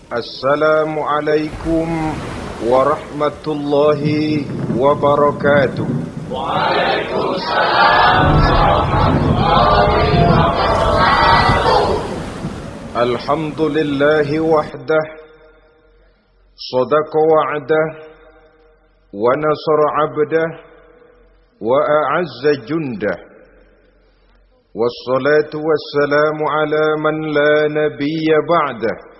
Assalamualaikum warahmatullahi wabarakatuh. Waalaikumsalam warahmatullahi wabarakatuh. Alhamdulillahi wahdah, sadaqa wa'dah, wa nasara 'abdah, wa a'azza jundah. Wassalatu wassalamu ala man la nabiyya ba'dah,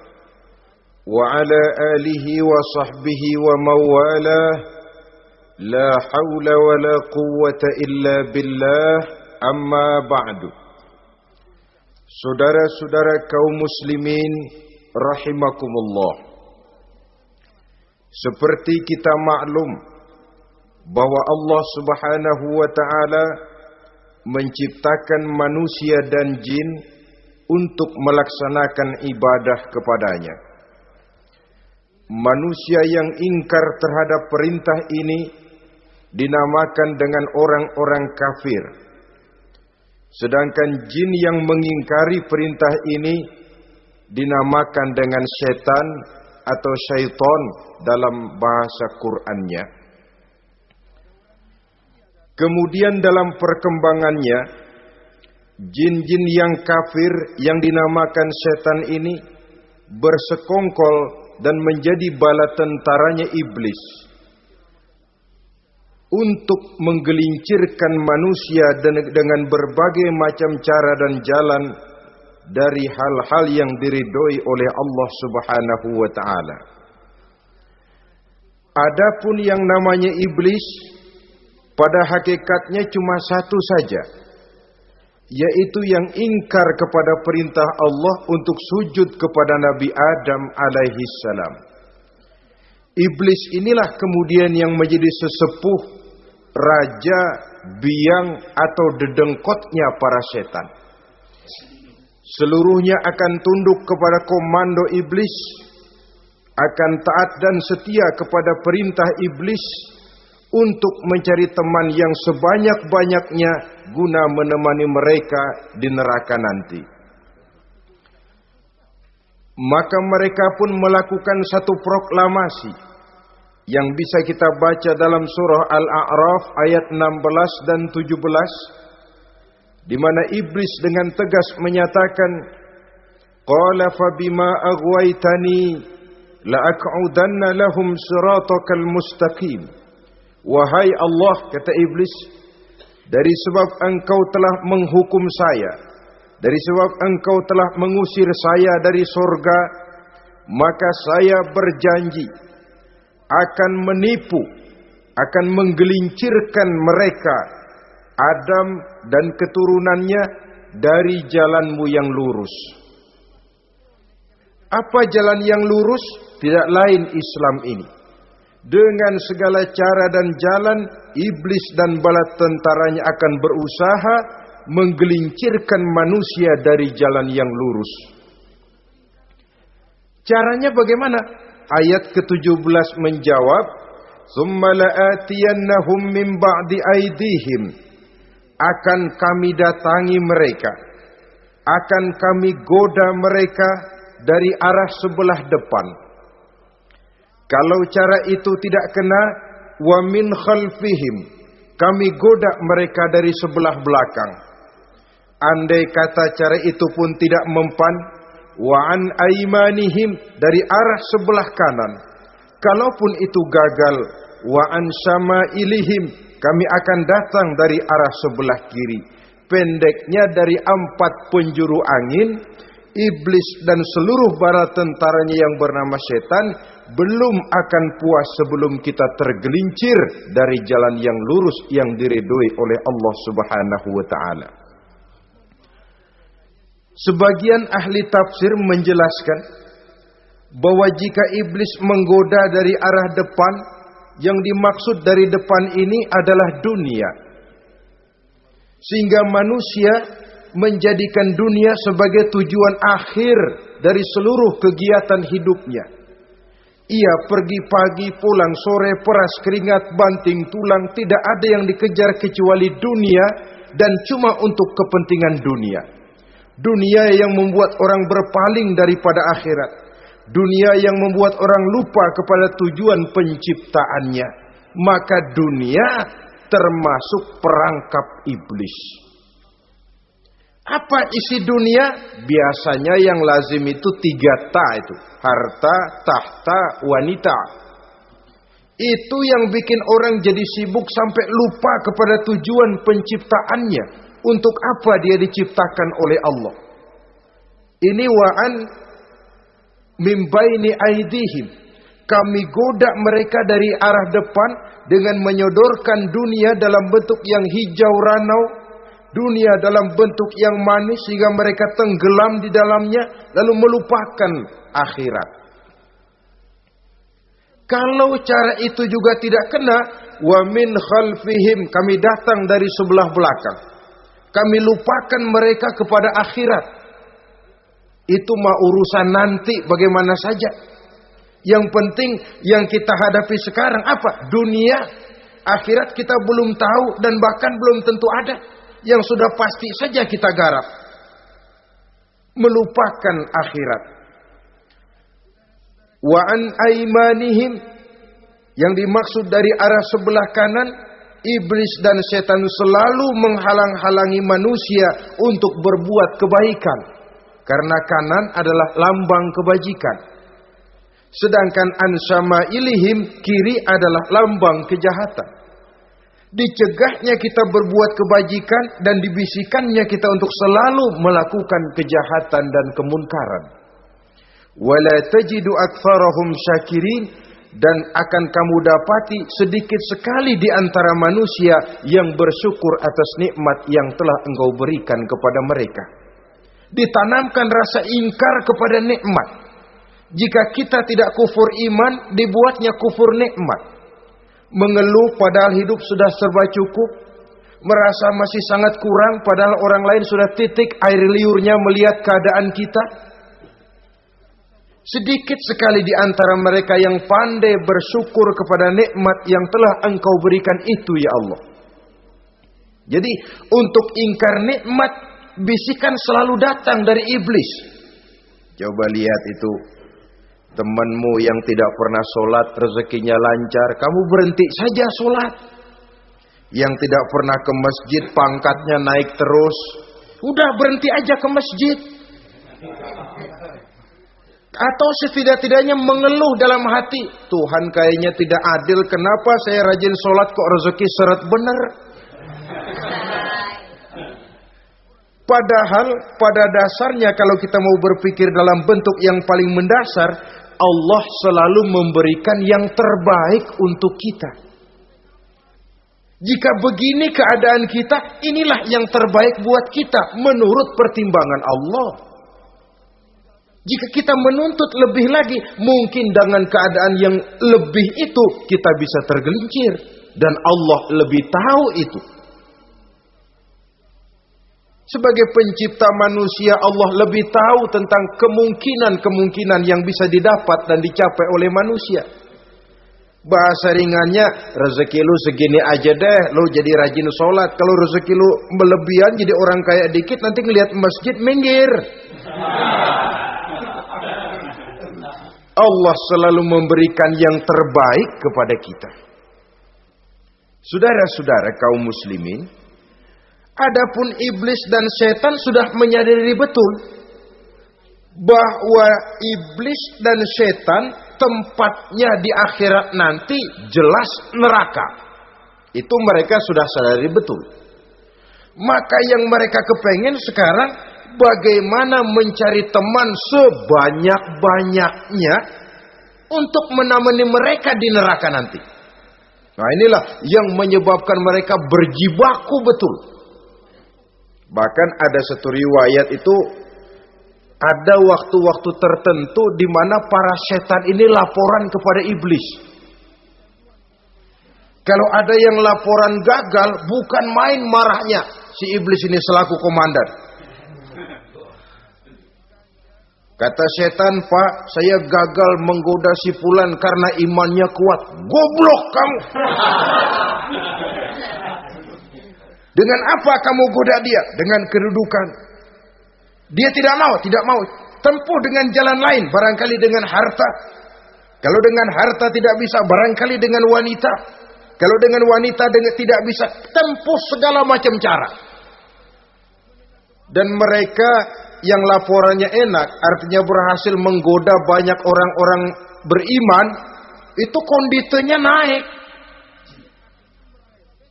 wa ala alihi wa sahbihi wa mawalah. La hawla wa la quwwata illa billah, amma ba'du. Saudara-saudara kaum muslimin rahimakumullah, seperti kita maklum bahwa Allah Subhanahu wa ta'ala menciptakan manusia dan jin untuk melaksanakan ibadah kepadanya. Manusia yang ingkar terhadap perintah ini dinamakan dengan orang-orang kafir. Sedangkan jin yang mengingkari perintah ini dinamakan dengan setan atau syaitan dalam bahasa Qur'annya. Kemudian dalam perkembangannya, jin-jin yang kafir yang dinamakan setan ini bersekongkol dan menjadi bala tentaranya iblis untuk menggelincirkan manusia dengan berbagai macam cara dan jalan dari hal-hal yang diridhoi oleh Allah Subhanahu wa ta'ala. Adapun yang namanya iblis, pada hakikatnya cuma satu saja, yaitu yang ingkar kepada perintah Allah untuk sujud kepada Nabi Adam alaihi salam. Iblis inilah kemudian yang menjadi sesepuh, raja, biang atau dedengkotnya para setan. Seluruhnya akan tunduk kepada komando iblis, akan taat dan setia kepada perintah iblis untuk mencari teman yang sebanyak-banyaknya guna menemani mereka di neraka nanti. Maka mereka pun melakukan satu proklamasi yang bisa kita baca dalam surah Al-A'raf ayat 16 dan 17, di mana iblis dengan tegas menyatakan, qala fabima aghwaytani la'aq'udanna lahum siratakal mustaqim. Wahai Allah, kata iblis, dari sebab engkau telah menghukum saya, dari sebab engkau telah mengusir saya dari surga, maka saya berjanji akan menipu, akan menggelincirkan mereka, Adam dan keturunannya, dari jalanmu yang lurus. Apa jalan yang lurus? Tidak lain Islam ini. Dengan segala cara dan jalan, iblis dan bala tentaranya akan berusaha menggelincirkan manusia dari jalan yang lurus. Caranya bagaimana? Ayat ke-17 menjawab, "Tsumma la'atiyannahum min ba'di aydihim." Akan kami datangi mereka, akan kami goda mereka dari arah sebelah depan. Kalau cara itu tidak kena, wa min khalfihim, kami goda mereka dari sebelah belakang. Andai kata cara itu pun tidak mempan, wa an aimanihim, dari arah sebelah kanan. Kalaupun itu gagal, wa an syama'ilihim, kami akan datang dari arah sebelah kiri. Pendeknya dari 4 penjuru angin, iblis dan seluruh bala tentaranya yang bernama setan belum akan puas sebelum kita tergelincir dari jalan yang lurus yang diridhoi oleh Allah Subhanahu wa ta'ala. Sebagian ahli tafsir menjelaskan bahwa jika iblis menggoda dari arah depan, yang dimaksud dari depan ini adalah dunia. Sehingga manusia menjadikan dunia sebagai tujuan akhir dari seluruh kegiatan hidupnya. Ia pergi pagi, pulang sore, peras keringat, banting tulang, tidak ada yang dikejar kecuali dunia dan cuma untuk kepentingan dunia. Dunia yang membuat orang berpaling daripada akhirat. dunia yang membuat orang lupa kepada tujuan penciptaannya, maka dunia termasuk perangkap iblis. Apa isi dunia? Biasanya yang lazim itu 3 ta itu. Harta, tahta, wanita. Itu yang bikin orang jadi sibuk sampai lupa kepada tujuan penciptaannya. Untuk apa dia diciptakan oleh Allah. Ini wa'an min baini aidihim. Kami goda mereka dari arah depan dengan menyodorkan dunia dalam bentuk yang hijau ranau, dunia dalam bentuk yang manis sehingga mereka tenggelam di dalamnya lalu melupakan akhirat. Kalau cara itu juga tidak kena, wa min khalfihim, kami datang dari sebelah belakang. Kami lupakan mereka kepada akhirat. Itu mah urusan nanti bagaimana saja. Yang penting yang kita hadapi sekarang apa? Dunia. Akhirat kita belum tahu dan bahkan belum tentu ada. Yang sudah pasti saja kita garap. Melupakan akhirat. Wa an aimanihim, yang dimaksud dari arah sebelah kanan, iblis dan setan selalu menghalang-halangi manusia untuk berbuat kebaikan. Karena kanan adalah lambang kebajikan. Sedangkan ansamailihim, kiri adalah lambang kejahatan. Dicegahnya kita berbuat kebajikan dan dibisikannya kita untuk selalu melakukan kejahatan dan kemunkaran. Wala tajidu aktsarahum syakirin, dan akan kamu dapati sedikit sekali di antara manusia yang bersyukur atas nikmat yang telah engkau berikan kepada mereka. Ditanamkan rasa ingkar kepada nikmat. Jika kita tidak kufur iman, dibuatnya kufur nikmat. Mengeluh padahal hidup sudah serba cukup, merasa masih sangat kurang padahal orang lain sudah titik air liurnya melihat keadaan kita. Sedikit sekali di antara mereka yang pandai bersyukur kepada nikmat yang telah engkau berikan itu ya Allah. Jadi untuk ingkar nikmat, bisikan selalu datang dari iblis. Coba lihat itu. Temanmu yang tidak pernah sholat, rezekinya lancar, kamu berhenti saja sholat. Yang tidak pernah ke masjid, pangkatnya naik terus, udah berhenti aja ke masjid. Atau setidak-tidaknya mengeluh dalam hati, Tuhan kayaknya tidak adil, kenapa saya rajin sholat kok rezeki seret bener. Padahal pada dasarnya kalau kita mau berpikir dalam bentuk yang paling mendasar, Allah selalu memberikan yang terbaik untuk kita. Jika begini keadaan kita, inilah yang terbaik buat kita menurut pertimbangan Allah. Jika kita menuntut lebih lagi, mungkin dengan keadaan yang lebih itu kita bisa tergelincir. Dan Allah lebih tahu itu. Sebagai pencipta manusia, Allah lebih tahu tentang kemungkinan-kemungkinan yang bisa didapat dan dicapai oleh manusia. Bahasa ringannya, rezeki lu segini aja deh, lu jadi rajin sholat. Kalau rezeki lu melebihan jadi orang kaya dikit, nanti ngelihat masjid minggir. Allah selalu memberikan yang terbaik kepada kita. Saudara-saudara kaum muslimin, adapun iblis dan setan sudah menyadari betul bahwa iblis dan setan tempatnya di akhirat nanti jelas neraka. Itu mereka sudah sadari betul. Maka yang mereka kepengen sekarang bagaimana mencari teman sebanyak-banyaknya untuk menemani mereka di neraka nanti. Nah inilah yang menyebabkan mereka berjibaku betul. Bahkan ada satu riwayat itu, ada waktu-waktu tertentu di mana para setan ini laporan kepada iblis. Kalau ada yang laporan gagal, bukan main marahnya si iblis ini selaku komandan. Kata setan, Pak, saya gagal menggoda si fulan karena imannya kuat. Goblok kamu. Dengan apa kamu goda dia? Dengan kedudukan. Dia tidak mau. tempuh dengan jalan lain, barangkali dengan harta. Kalau dengan harta tidak bisa, barangkali dengan wanita. Kalau dengan wanita tidak bisa, tempuh segala macam cara. Dan mereka yang laporannya enak, artinya berhasil menggoda banyak orang-orang beriman, itu konditenya naik.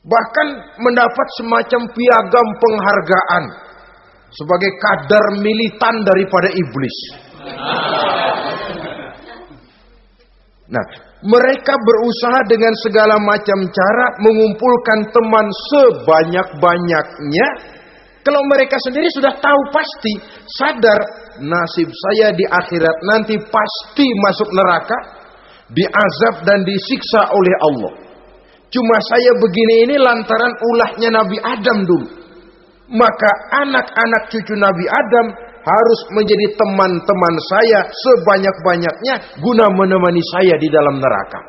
Bahkan mendapat semacam piagam penghargaan sebagai kadar militan daripada iblis. Nah, mereka berusaha dengan segala macam cara mengumpulkan teman sebanyak-banyaknya. Kalau mereka sendiri sudah tahu pasti, sadar nasib saya di akhirat nanti pasti masuk neraka, diazab dan disiksa oleh Allah. Cuma saya begini ini lantaran ulahnya Nabi Adam dulu. Maka anak-anak cucu Nabi Adam harus menjadi teman-teman saya sebanyak-banyaknya guna menemani saya di dalam neraka.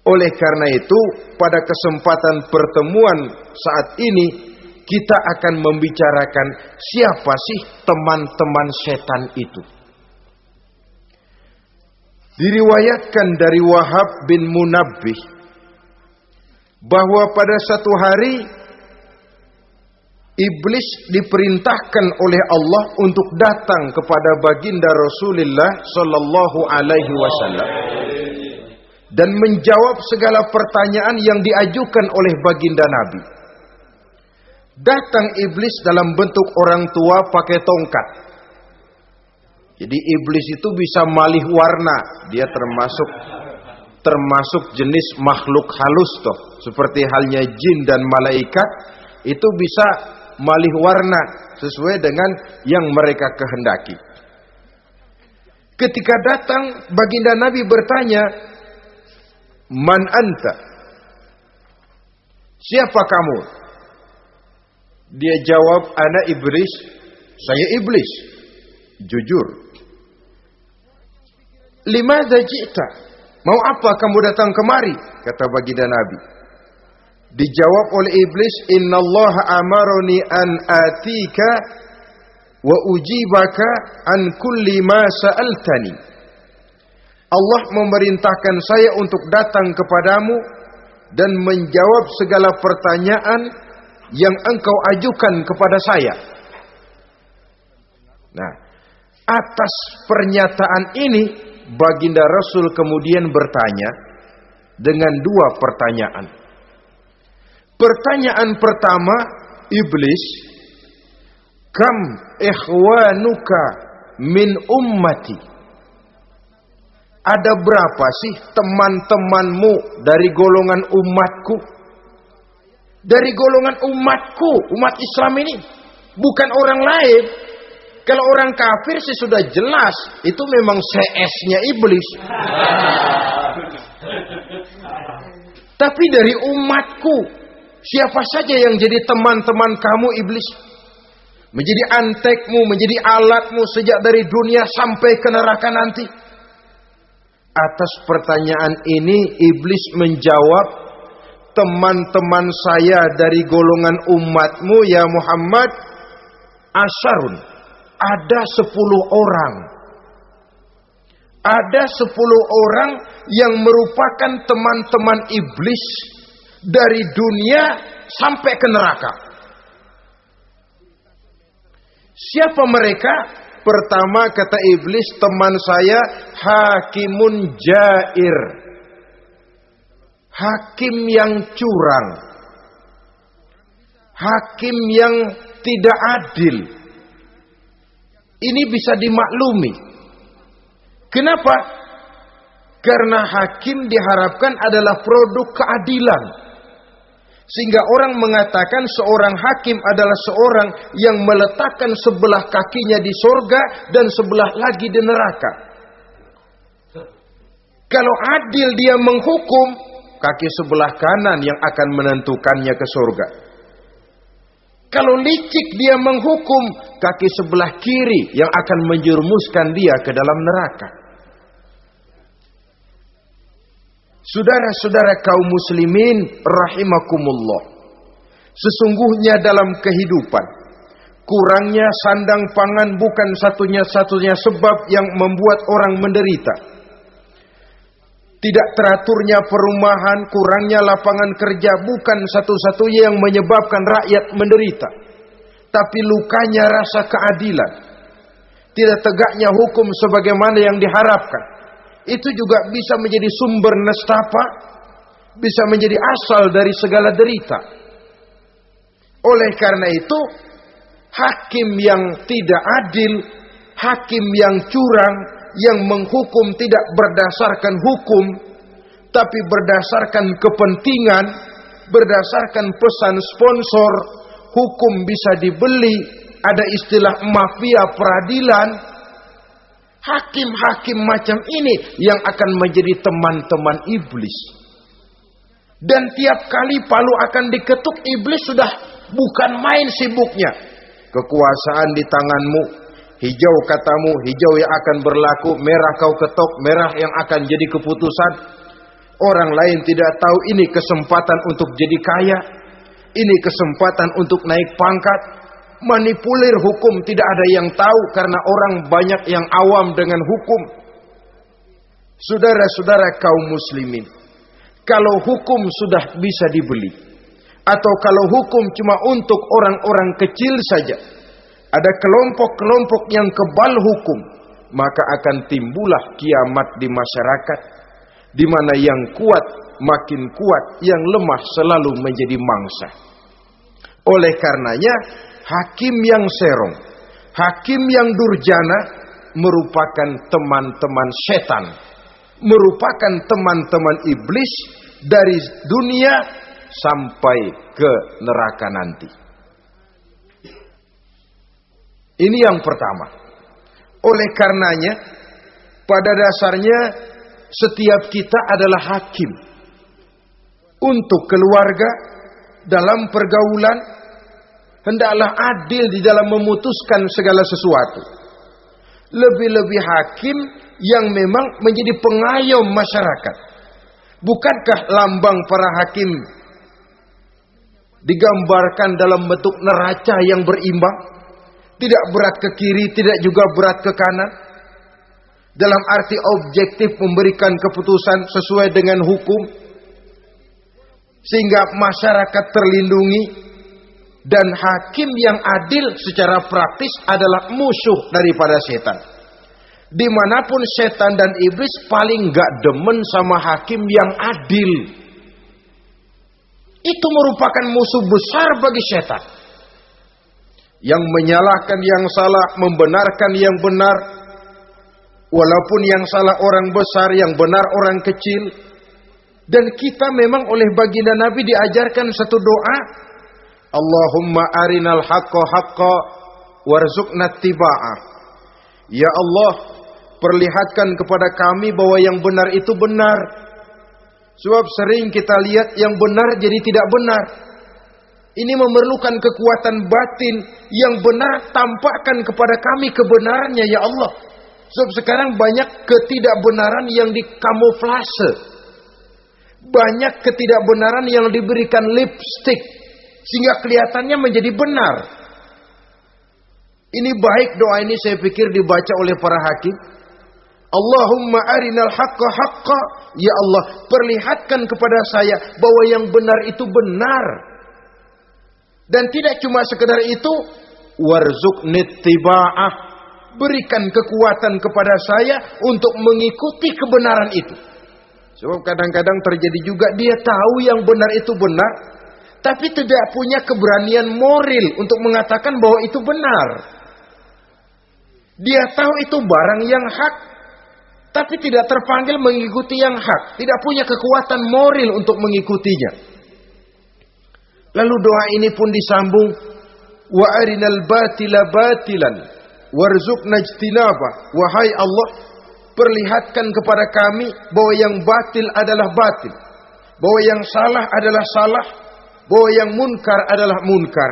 Oleh karena itu, pada kesempatan pertemuan saat ini kita akan membicarakan siapa sih teman-teman setan itu. Diriwayatkan dari Wahab bin Munabbih bahwa pada satu hari iblis diperintahkan oleh Allah untuk datang kepada baginda Rasulullah sallallahu alaihi wasallam dan menjawab segala pertanyaan yang diajukan oleh baginda Nabi. Datang iblis dalam bentuk orang tua pakai tongkat. Jadi iblis itu bisa malih warna, dia termasuk jenis makhluk halus toh, seperti halnya jin dan malaikat, itu bisa malih warna sesuai dengan yang mereka kehendaki. Ketika datang, baginda Nabi bertanya, "Man anta?" Siapa kamu? Dia jawab, "Ana iblis." Saya iblis. Jujur. "Limadza ji'ta?" Mau apa kamu datang kemari? Kata baginda Nabi. Dijawab oleh iblis, "Innallaha amaroni an atika wa ujibaka an kulli ma sa'altani." Allah memerintahkan saya untuk datang kepadamu dan menjawab segala pertanyaan yang engkau ajukan kepada saya. Nah, atas pernyataan ini baginda Rasul kemudian bertanya dengan dua pertanyaan. Pertanyaan pertama, iblis, "Kam ikhwanuka min ummati?" Ada berapa sih teman-temanmu dari golongan umatku? Dari golongan umatku, umat Islam ini, bukan orang lain. Kalau orang kafir sih sudah jelas, itu memang CS-nya iblis. Tapi dari umatku, siapa saja yang jadi teman-teman kamu iblis? Menjadi antekmu, menjadi alatmu sejak dari dunia sampai ke neraka nanti. Atas pertanyaan ini iblis menjawab, "Teman-teman saya dari golongan umatmu ya Muhammad, asyarun. Ada 10 orang. Ada 10 orang yang merupakan teman-teman iblis dari dunia sampai ke neraka." Siapa mereka? Pertama kata iblis, teman saya hakimun jair. Hakim yang curang. Hakim yang tidak adil. Ini bisa dimaklumi. Kenapa? Karena hakim diharapkan adalah produk keadilan. Sehingga orang mengatakan seorang hakim adalah seorang yang meletakkan sebelah kakinya di surga dan sebelah lagi di neraka. Kalau adil dia menghukum, kaki sebelah kanan yang akan menentukannya ke surga. Kalau licik dia menghukum, kaki sebelah kiri yang akan menjerumuskan dia ke dalam neraka. Saudara-saudara kaum muslimin rahimakumullah. Sesungguhnya dalam kehidupan, Kurangnya sandang pangan bukan satunya-satunya sebab yang membuat orang menderita. Tidak teraturnya perumahan, kurangnya lapangan kerja bukan satu-satunya yang menyebabkan rakyat menderita. Tapi lukanya rasa keadilan. Tidak tegaknya hukum sebagaimana yang diharapkan. Itu juga bisa menjadi sumber nestapa, bisa menjadi asal dari segala derita. Oleh karena itu, hakim yang tidak adil, hakim yang curang, yang menghukum tidak berdasarkan hukum, tapi berdasarkan kepentingan, berdasarkan pesan sponsor, hukum bisa dibeli, ada istilah mafia peradilan. Hakim-hakim macam ini yang akan menjadi teman-teman iblis. Dan tiap kali palu akan diketuk, iblis sudah bukan main sibuknya. Kekuasaan di tanganmu, hijau katamu, hijau yang akan berlaku, merah kau ketok, merah yang akan jadi keputusan. Orang lain tidak tahu ini kesempatan untuk jadi kaya, ini kesempatan untuk naik pangkat. Manipulir hukum tidak ada yang tahu karena orang banyak yang awam dengan hukum. Saudara-saudara kaum muslimin, kalau hukum sudah bisa dibeli, atau kalau hukum cuma untuk orang-orang kecil saja, ada kelompok-kelompok yang kebal hukum, maka akan timbullah kiamat di masyarakat, di mana yang kuat makin kuat, yang lemah selalu menjadi mangsa. Oleh karenanya, hakim yang serong, hakim yang durjana merupakan teman-teman setan, merupakan teman-teman iblis dari dunia sampai ke neraka nanti. Ini yang pertama. Oleh karenanya, pada dasarnya setiap kita adalah hakim untuk keluarga, dalam pergaulan, hendaklah adil di dalam memutuskan segala sesuatu. Lebih-lebih hakim yang memang menjadi pengayom masyarakat. Bukankah lambang para hakim digambarkan dalam bentuk neraca yang berimbang? Tidak berat ke kiri, tidak juga berat ke kanan. Dalam arti objektif memberikan keputusan sesuai dengan hukum, sehingga masyarakat terlindungi. Dan hakim yang adil secara praktis adalah musuh daripada setan. Dimanapun setan dan iblis paling gak demen sama hakim yang adil. Itu merupakan musuh besar bagi setan. Yang menyalahkan yang salah, membenarkan yang benar. Walaupun yang salah orang besar, yang benar orang kecil. Dan kita memang oleh baginda Nabi diajarkan satu doa. Allahumma arinal haqqa haqqa warzuqna tiba'ah. Ya Allah, perlihatkan kepada kami bahwa yang benar itu benar. Sebab sering kita lihat yang benar jadi tidak benar. Ini memerlukan kekuatan batin. Yang benar tampakkan kepada kami kebenarannya ya Allah. Sebab sekarang banyak ketidakbenaran yang dikamuflase. Banyak ketidakbenaran yang diberikan lipstick, sehingga kelihatannya menjadi benar. Ini baik doa ini saya pikir dibaca oleh para hakim. Allahumma arinal haqqa haqqa. Ya Allah, perlihatkan kepada saya bahwa yang benar itu benar. Dan tidak cuma sekedar itu, warzuqni tiba'ah. Berikan kekuatan kepada saya untuk mengikuti kebenaran itu. Sebab kadang-kadang terjadi juga dia tahu yang benar itu benar, tapi tidak punya keberanian moral untuk mengatakan bahwa itu benar. Dia tahu itu barang yang hak, tapi tidak terpanggil mengikuti yang hak. Tidak punya kekuatan moral untuk mengikutinya. Lalu doa ini pun disambung. Wa arinal batila batilan warzuqna ijtinabah. Wahai Allah, perlihatkan kepada kami bahwa yang batil adalah batil, bahwa yang salah adalah salah, bahwa yang munkar adalah munkar.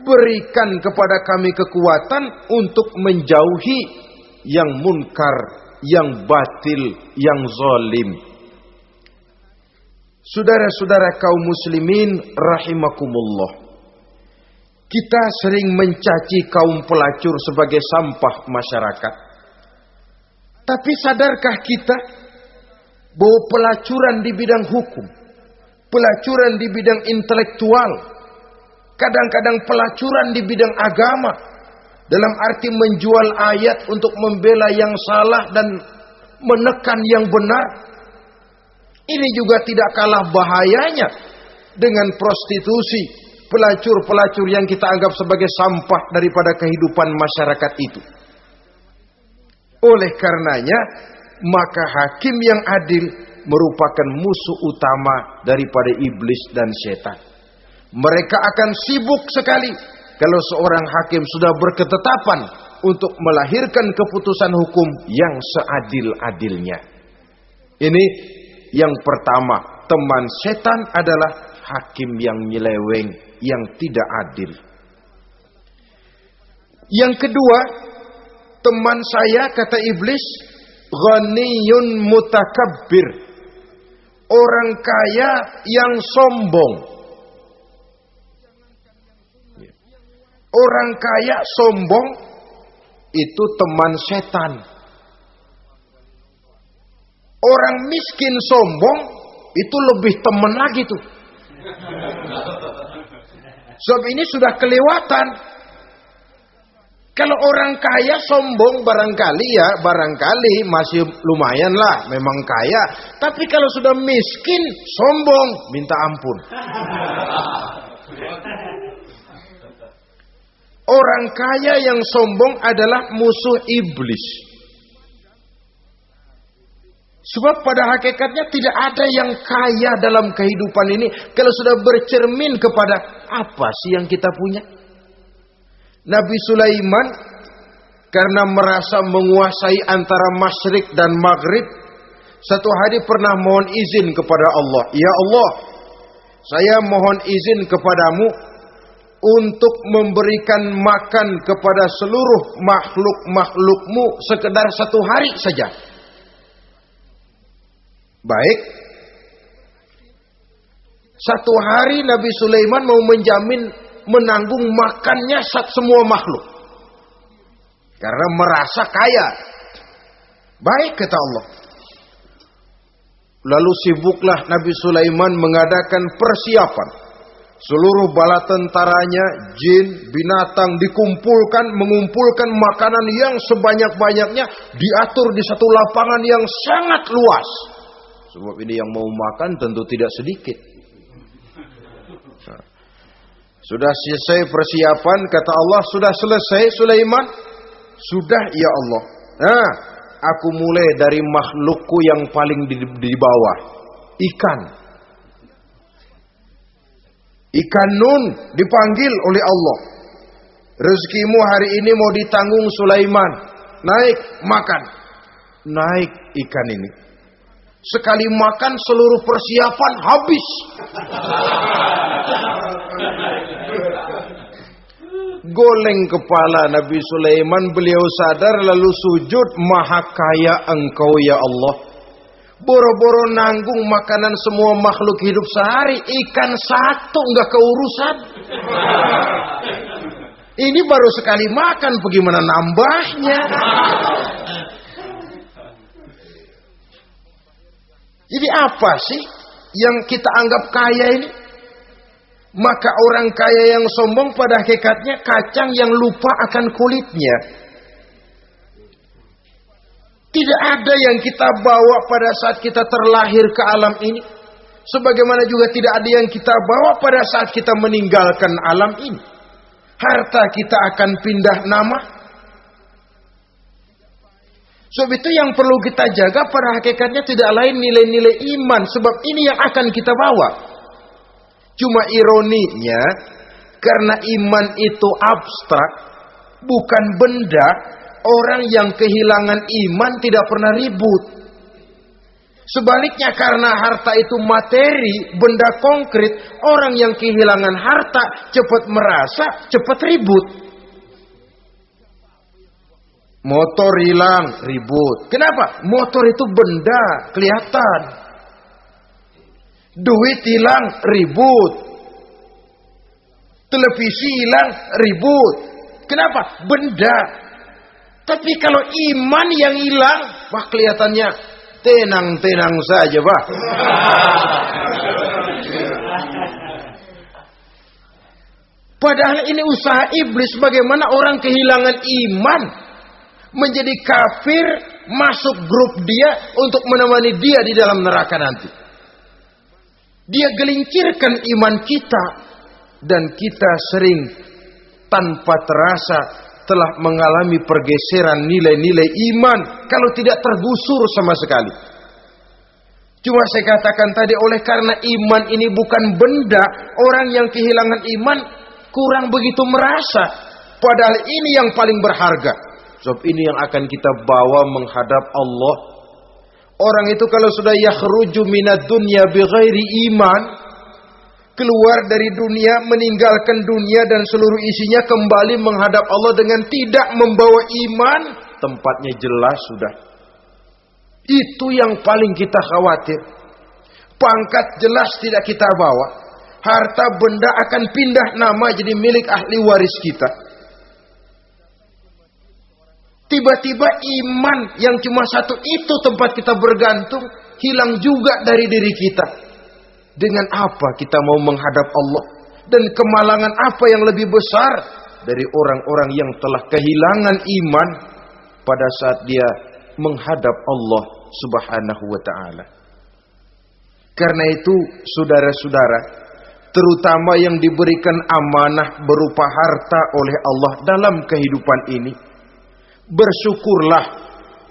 Berikan kepada kami kekuatan untuk menjauhi yang munkar, yang batil, yang zalim. Saudara-saudara kaum muslimin rahimakumullah. Kita sering mencaci kaum pelacur sebagai sampah masyarakat. Tapi sadarkah kita bahwa pelacuran di bidang hukum, pelacuran di bidang intelektual, kadang-kadang pelacuran di bidang agama, dalam arti menjual ayat untuk membela yang salah dan menekan yang benar, ini juga tidak kalah bahayanya dengan prostitusi, pelacur-pelacur yang kita anggap sebagai sampah daripada kehidupan masyarakat itu. Oleh karenanya, maka hakim yang adil merupakan musuh utama daripada iblis dan setan. Mereka akan sibuk sekali kalau seorang hakim sudah berketetapan untuk melahirkan keputusan hukum yang seadil-adilnya. Ini yang pertama, teman setan adalah hakim yang nyeleweng, yang tidak adil. Yang kedua, teman saya, kata iblis, ghaniyun mutakabbir, orang kaya yang sombong. Orang kaya sombong itu teman setan. Orang miskin sombong itu lebih teman lagi tuh. Sebab ini sudah kelewatan. Kalau orang kaya sombong barangkali masih lumayan lah, memang kaya. Tapi kalau sudah miskin sombong, minta ampun. Orang kaya yang sombong adalah musuh iblis. Sebab pada hakikatnya tidak ada yang kaya dalam kehidupan ini kalau sudah bercermin kepada apa sih yang kita punya. Nabi Sulaiman karena merasa menguasai antara masyrik dan maghrib, satu hari pernah mohon izin kepada Allah. Ya Allah, saya mohon izin kepadamu untuk memberikan makan kepada seluruh makhluk-makhlukmu sekedar satu hari saja. Baik. Satu hari Nabi Sulaiman mau menjamin menanggung makannya semua makhluk. Karena merasa kaya. Baik, kata Allah. Lalu sibuklah Nabi Sulaiman mengadakan persiapan. Seluruh bala tentaranya, jin, binatang dikumpulkan, mengumpulkan makanan yang sebanyak-banyaknya, diatur di satu lapangan yang sangat luas. Sebab ini yang mau makan tentu tidak sedikit. Nah, sudah selesai persiapan, kata Allah, sudah selesai Sulaiman? Sudah, ya Allah. Nah, aku mulai dari makhlukku yang paling di bawah, ikan. Ikan Nun dipanggil oleh Allah. Rezekimu hari ini mau ditanggung Sulaiman. Naik, makan. Naik ikan ini. Sekali makan seluruh persiapan habis. Goleng kepala Nabi Sulaiman, beliau sadar lalu sujud, maha kaya engkau ya Allah. Boro-boro nanggung makanan semua makhluk hidup sehari, ikan satu nggak keurusan. Ini baru sekali makan, bagaimana nambahnya? Jadi apa sih yang kita anggap kaya ini? Maka orang kaya yang sombong pada hakikatnya kacang yang lupa akan kulitnya. Tidak ada yang kita bawa pada saat kita terlahir ke alam ini. Sebagaimana juga tidak ada yang kita bawa pada saat kita meninggalkan alam ini. Harta kita akan pindah nama. Sebab itu yang perlu kita jaga pada hakikatnya tidak lain nilai-nilai iman. Sebab ini yang akan kita bawa. Cuma ironinya, karena iman itu abstrak, bukan benda, orang yang kehilangan iman tidak pernah ribut. Sebaliknya karena harta itu materi, benda konkret, orang yang kehilangan harta cepat merasa, cepat ribut. Motor hilang, ribut. Kenapa? Motor itu benda, kelihatan. Duit hilang, ribut. Televisi hilang, ribut. Kenapa? Benda. Tapi kalau iman yang hilang, wah kelihatannya tenang-tenang saja, Pak. Padahal ini usaha iblis bagaimana orang kehilangan iman, menjadi kafir, masuk grup dia untuk menemani dia di dalam neraka nanti. Dia gelincirkan iman kita, dan kita sering tanpa terasa telah mengalami pergeseran nilai-nilai iman kalau tidak tergusur sama sekali. Cuma saya katakan tadi, oleh karena iman ini bukan benda, orang yang kehilangan iman kurang begitu merasa. Padahal ini yang paling berharga. Sebab ini yang akan kita bawa menghadap Allah. Orang itu kalau sudah yakhruju minad dunya bighairi iman, keluar dari dunia, meninggalkan dunia dan seluruh isinya, kembali menghadap Allah dengan tidak membawa iman, tempatnya jelas sudah. Itu yang paling kita khawatir. Pangkat jelas tidak kita bawa. Harta benda akan pindah nama jadi milik ahli waris kita. Tiba-tiba iman yang cuma satu itu tempat kita bergantung, hilang juga dari diri kita. Dengan apa kita mau menghadap Allah? Dan kemalangan apa yang lebih besar dari orang-orang yang telah kehilangan iman pada saat dia menghadap Allah Subhanahu wa ta'ala. Karena itu saudara-saudara, terutama yang diberikan amanah berupa harta oleh Allah dalam kehidupan ini, bersyukurlah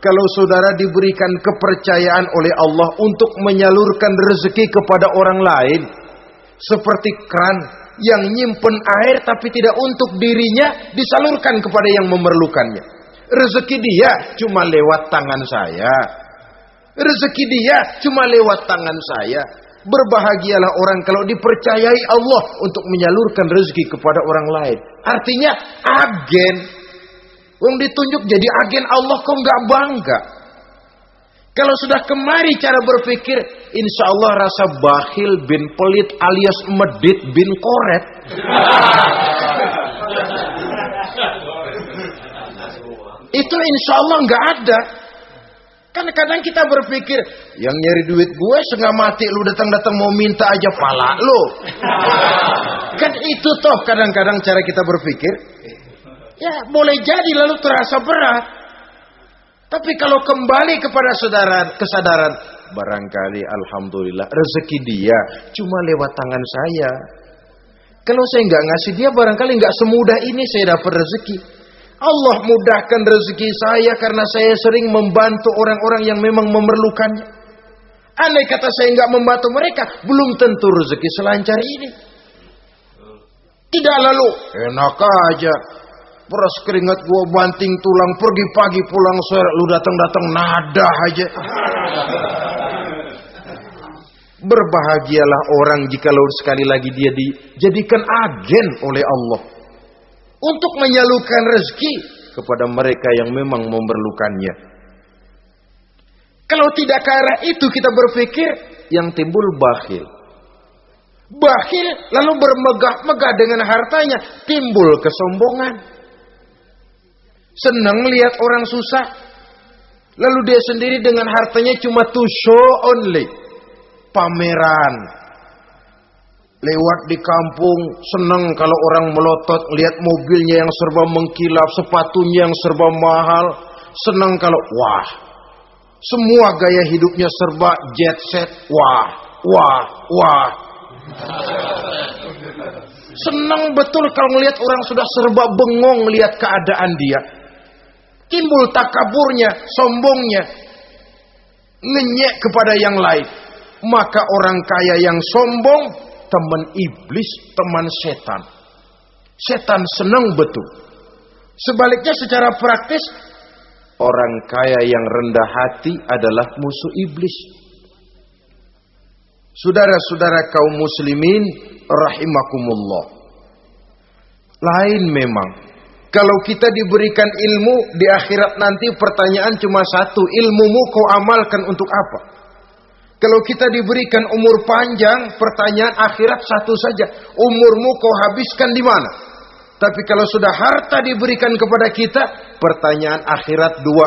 kalau saudara diberikan kepercayaan oleh Allah untuk menyalurkan rezeki kepada orang lain. Seperti keran yang nyimpen air tapi tidak untuk dirinya, disalurkan kepada yang memerlukannya. Rezeki dia cuma lewat tangan saya. Rezeki dia cuma lewat tangan saya. Berbahagialah orang kalau dipercayai Allah untuk menyalurkan rezeki kepada orang lain. Artinya agen. Yang ditunjuk jadi agen Allah, kok nggak bangga? Kalau sudah kemari cara berpikir, insya Allah rasa bakhil bin pelit alias medit bin koret. Itu insya Allah nggak ada. Kan kadang kita berpikir, yang nyari duit gue setengah mati, lu datang-datang mau minta aja pala lu. Kan itu toh kadang-kadang cara kita berpikir. Ya boleh jadi lalu terasa berat. Tapi kalau kembali kepada kesadaran, barangkali alhamdulillah rezeki dia cuma lewat tangan saya. Kalau saya nggak ngasih dia, barangkali nggak semudah ini saya dapat rezeki. Allah mudahkan rezeki saya karena saya sering membantu orang-orang yang memang memerlukannya. Andai kata saya nggak membantu mereka, belum tentu rezeki selancar ini. Tidak lalu enak aja, peras keringat gua banting tulang, pergi pagi pulang sore, lu datang-datang nada aja. Berbahagialah orang jikalau sekali lagi dia dijadikan agen oleh Allah untuk menyalurkan rezeki kepada mereka yang memang memerlukannya. Kalau tidak ke arah itu kita berpikir, yang timbul bakhil. Bakhil lalu bermegah-megah dengan hartanya, timbul kesombongan. Senang melihat orang susah, lalu dia sendiri dengan hartanya cuma to show only, pameran. Lewat di kampung, senang kalau orang melotot, lihat mobilnya yang serba mengkilap, sepatunya yang serba mahal. Senang kalau, wah, semua gaya hidupnya serba jet set, wah, wah, wah. Senang betul kalau melihat orang sudah serba bengong melihat keadaan dia. Timbul takaburnya, sombongnya, ngenyek kepada yang lain. Maka orang kaya yang sombong, teman iblis, teman setan. Setan senang betul. Sebaliknya secara praktis, orang kaya yang rendah hati adalah musuh iblis. Saudara-saudara kaum muslimin rahimakumullah. Lain memang. Kalau kita diberikan ilmu di akhirat nanti, pertanyaan cuma satu, ilmumu kau amalkan untuk apa? Kalau kita diberikan umur panjang, pertanyaan akhirat satu saja. Umurmu kau habiskan di mana? Tapi kalau sudah harta diberikan kepada kita, pertanyaan akhirat dua.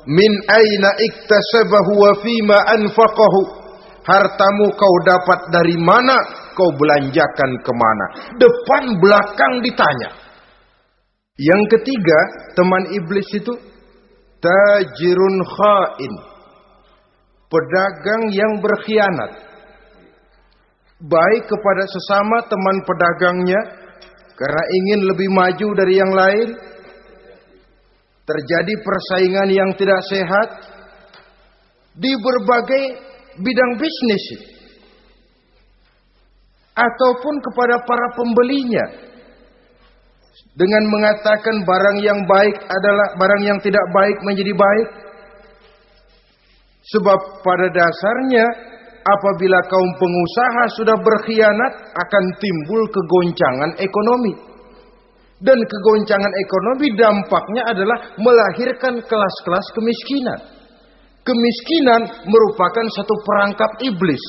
Min aina iktasabahu wa fima anfaqahu. Hartamu kau dapat dari mana? Kau belanjakan kemana? Depan belakang ditanya. Yang ketiga, teman iblis itu tajirun khain. Pedagang yang berkhianat. Baik kepada sesama teman pedagangnya karena ingin lebih maju dari yang lain. Terjadi persaingan yang tidak sehat di berbagai bidang bisnis. Ataupun kepada para pembelinya. Dengan mengatakan barang yang baik adalah barang yang tidak baik menjadi baik. Sebab pada dasarnya apabila kaum pengusaha sudah berkhianat akan timbul kegoncangan ekonomi. Dan kegoncangan ekonomi dampaknya adalah melahirkan kelas-kelas kemiskinan. Kemiskinan merupakan satu perangkap iblis.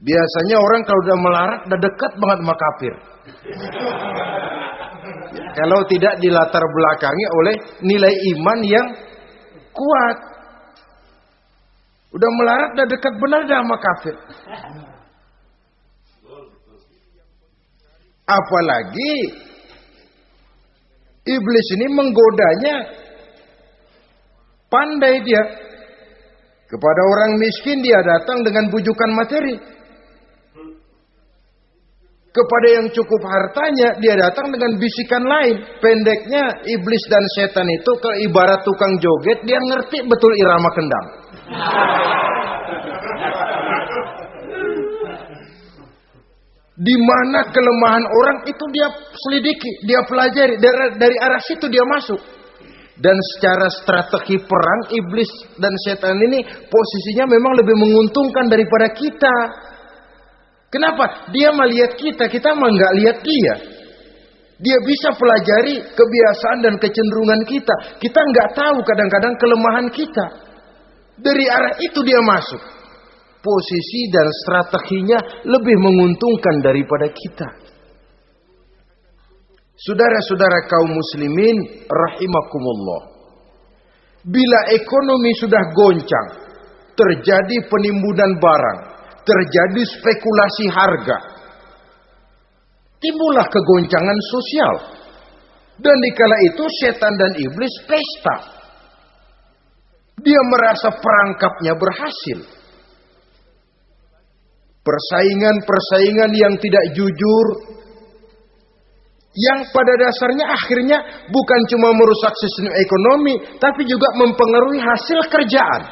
Biasanya orang kalau udah melarat udah dekat banget sama kafir. Kalau tidak dilatar belakangi oleh nilai iman yang kuat. Udah melarat, udah dekat benar dah sama kafir. Apalagi iblis ini menggodanya. Pandai dia. Kepada orang miskin dia datang dengan bujukan materi. Kepada yang cukup hartanya dia datang dengan bisikan lain. Pendeknya iblis dan setan itu kalau ibarat tukang joget, dia ngerti betul irama kendang. Di mana kelemahan orang itu dia selidiki, dia pelajari, dari arah situ dia masuk. Dan secara strategi perang iblis dan setan ini posisinya memang lebih menguntungkan daripada kita. Kenapa? Dia melihat kita mah nggak lihat dia. Dia bisa pelajari kebiasaan dan kecenderungan kita. Kita nggak tahu kadang-kadang kelemahan kita. Dari arah itu dia masuk. Posisi dan strateginya lebih menguntungkan daripada kita. Saudara-saudara kaum muslimin rahimakumullah. Bila ekonomi sudah goncang, terjadi penimbunan barang, terjadi spekulasi harga, timbullah kegoncangan sosial. Dan dikala itu setan dan iblis pesta. Dia merasa perangkapnya berhasil. Persaingan-persaingan yang tidak jujur, yang pada dasarnya akhirnya bukan cuma merusak sistem ekonomi, tapi juga mempengaruhi hasil kerjaan.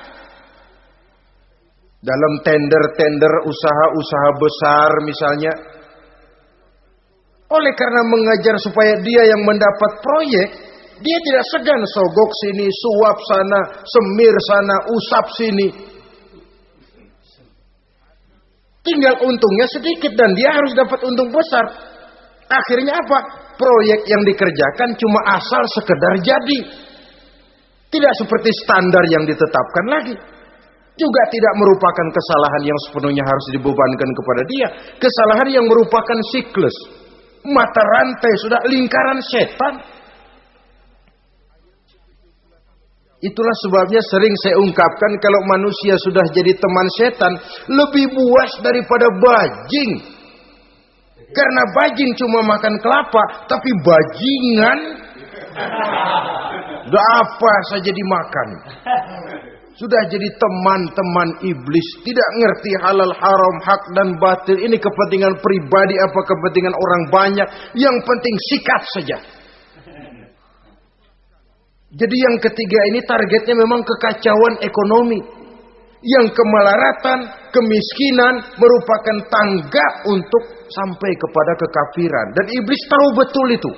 Dalam tender-tender usaha-usaha besar misalnya, oleh karena mengajar supaya dia yang mendapat proyek, dia tidak segan sogok sini, suap sana, semir sana, usap sini. Tinggal untungnya sedikit dan dia harus dapat untung besar. Akhirnya apa? Proyek yang dikerjakan cuma asal sekedar jadi. Tidak seperti standar yang ditetapkan lagi. Juga tidak merupakan kesalahan yang sepenuhnya harus dibebankan kepada dia. Kesalahan yang merupakan siklus. Mata rantai sudah lingkaran setan. Itulah sebabnya sering saya ungkapkan kalau manusia sudah jadi teman setan, lebih buas daripada bajing. Karena bajing cuma makan kelapa, tapi bajingan udah apa saja dimakan. Sudah jadi teman-teman iblis, tidak ngerti halal haram, hak dan batil. Ini kepentingan pribadi apa kepentingan orang banyak, yang penting sikat saja. Jadi yang ketiga ini targetnya memang kekacauan ekonomi. Yang kemelaratan, kemiskinan merupakan tangga untuk sampai kepada kekafiran. Dan iblis tahu betul itu.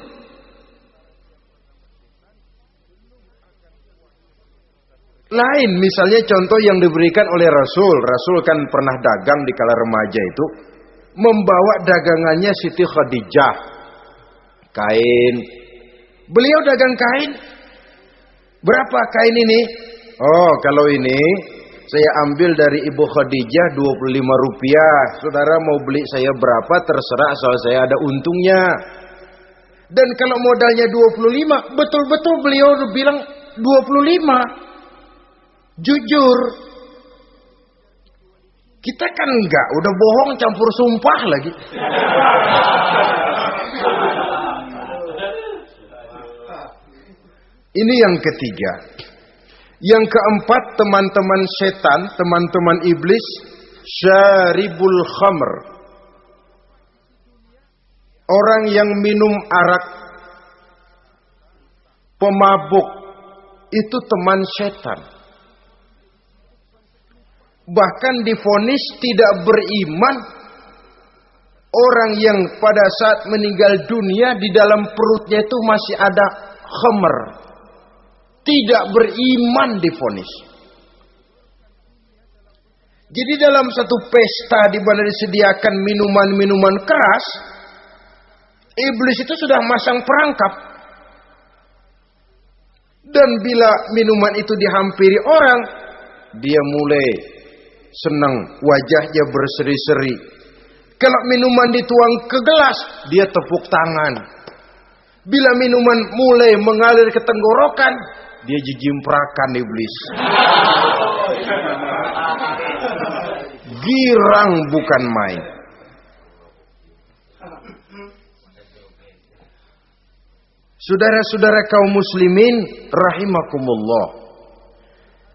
Lain misalnya contoh yang diberikan oleh Rasul. Rasul kan pernah dagang di kala remaja itu. Membawa dagangannya Siti Khadijah. Kain. Beliau dagang kain. Berapa kain ini? Oh, kalau ini saya ambil dari Ibu Khadijah 25 rupiah. Saudara mau beli saya berapa terserah, asal saya ada untungnya. Dan kalau modalnya 25, betul-betul beliau bilang 25. Jujur. Kita kan enggak, udah bohong campur sumpah lagi. Ini yang ketiga. Yang keempat, teman-teman setan, teman-teman iblis, syaribul khamr. Orang yang minum arak, pemabuk, itu teman setan. Bahkan divonis tidak beriman orang yang pada saat meninggal dunia di dalam perutnya itu masih ada khamr. Tidak beriman divonis. Jadi dalam satu pesta di mana disediakan minuman-minuman keras, iblis itu sudah masang perangkap. Dan bila minuman itu dihampiri orang, dia mulai senang, wajahnya berseri-seri. Kalau minuman dituang ke gelas, dia tepuk tangan. Bila minuman mulai mengalir ke tenggorokan, dia jijimprakan iblis. Girang bukan main. Saudara-saudara kaum muslimin rahimakumullah.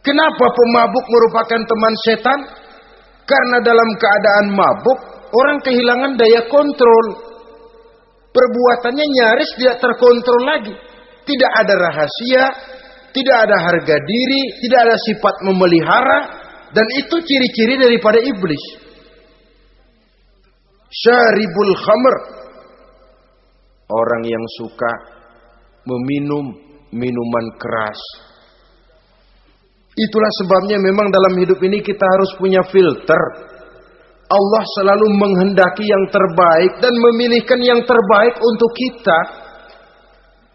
Kenapa pemabuk merupakan teman setan? Karena dalam keadaan mabuk, orang kehilangan daya kontrol. Perbuatannya nyaris tidak terkontrol lagi. Tidak ada rahasia, tidak ada harga diri, tidak ada sifat memelihara, dan itu ciri-ciri daripada iblis. Syaribul khamr, orang yang suka meminum minuman keras. Itulah sebabnya memang dalam hidup ini kita harus punya filter. Allah selalu menghendaki yang terbaik dan memilihkan yang terbaik untuk kita.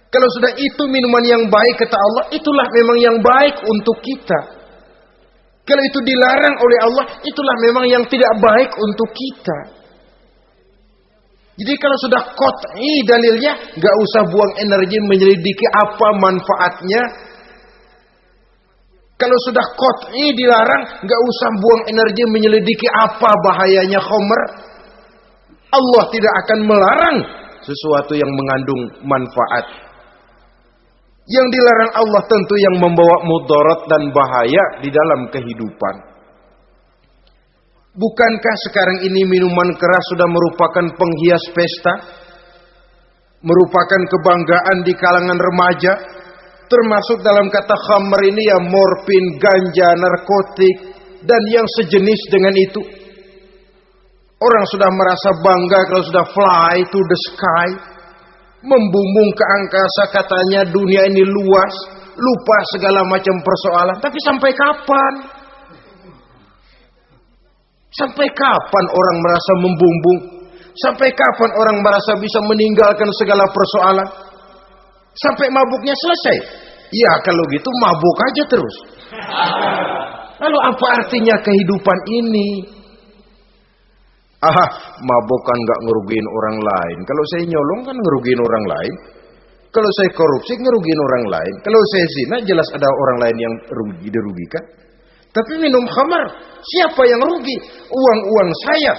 Kalau sudah itu minuman yang baik kata Allah, itulah memang yang baik untuk kita. Kalau itu dilarang oleh Allah, itulah memang yang tidak baik untuk kita. Jadi kalau sudah qat'i dalilnya, gak usah buang energi menyelidiki apa manfaatnya. Kalau sudah qat'i dilarang, gak usah buang energi menyelidiki apa bahayanya khamr. Allah tidak akan melarang sesuatu yang mengandung manfaat. Yang dilarang Allah tentu yang membawa mudarat dan bahaya di dalam kehidupan. Bukankah sekarang ini minuman keras sudah merupakan penghias pesta? Merupakan kebanggaan di kalangan remaja? Termasuk dalam kata khamr ini ya morfin, ganja, narkotik, dan yang sejenis dengan itu. Orang sudah merasa bangga kalau sudah fly to the sky. Membumbung ke angkasa, katanya dunia ini luas, lupa segala macam persoalan. Tapi sampai kapan? Sampai kapan orang merasa membumbung? Sampai kapan orang merasa bisa meninggalkan segala persoalan? Sampai mabuknya selesai? Ya kalau gitu mabuk aja terus. Lalu apa artinya kehidupan ini? Mabuk kan gak ngerugiin orang lain. Kalau saya nyolong kan ngerugiin orang lain. Kalau saya korupsi ngerugiin orang lain. Kalau saya zina jelas ada orang lain yang dirugikan. Tapi minum khamar, siapa yang rugi? Uang-uang saya.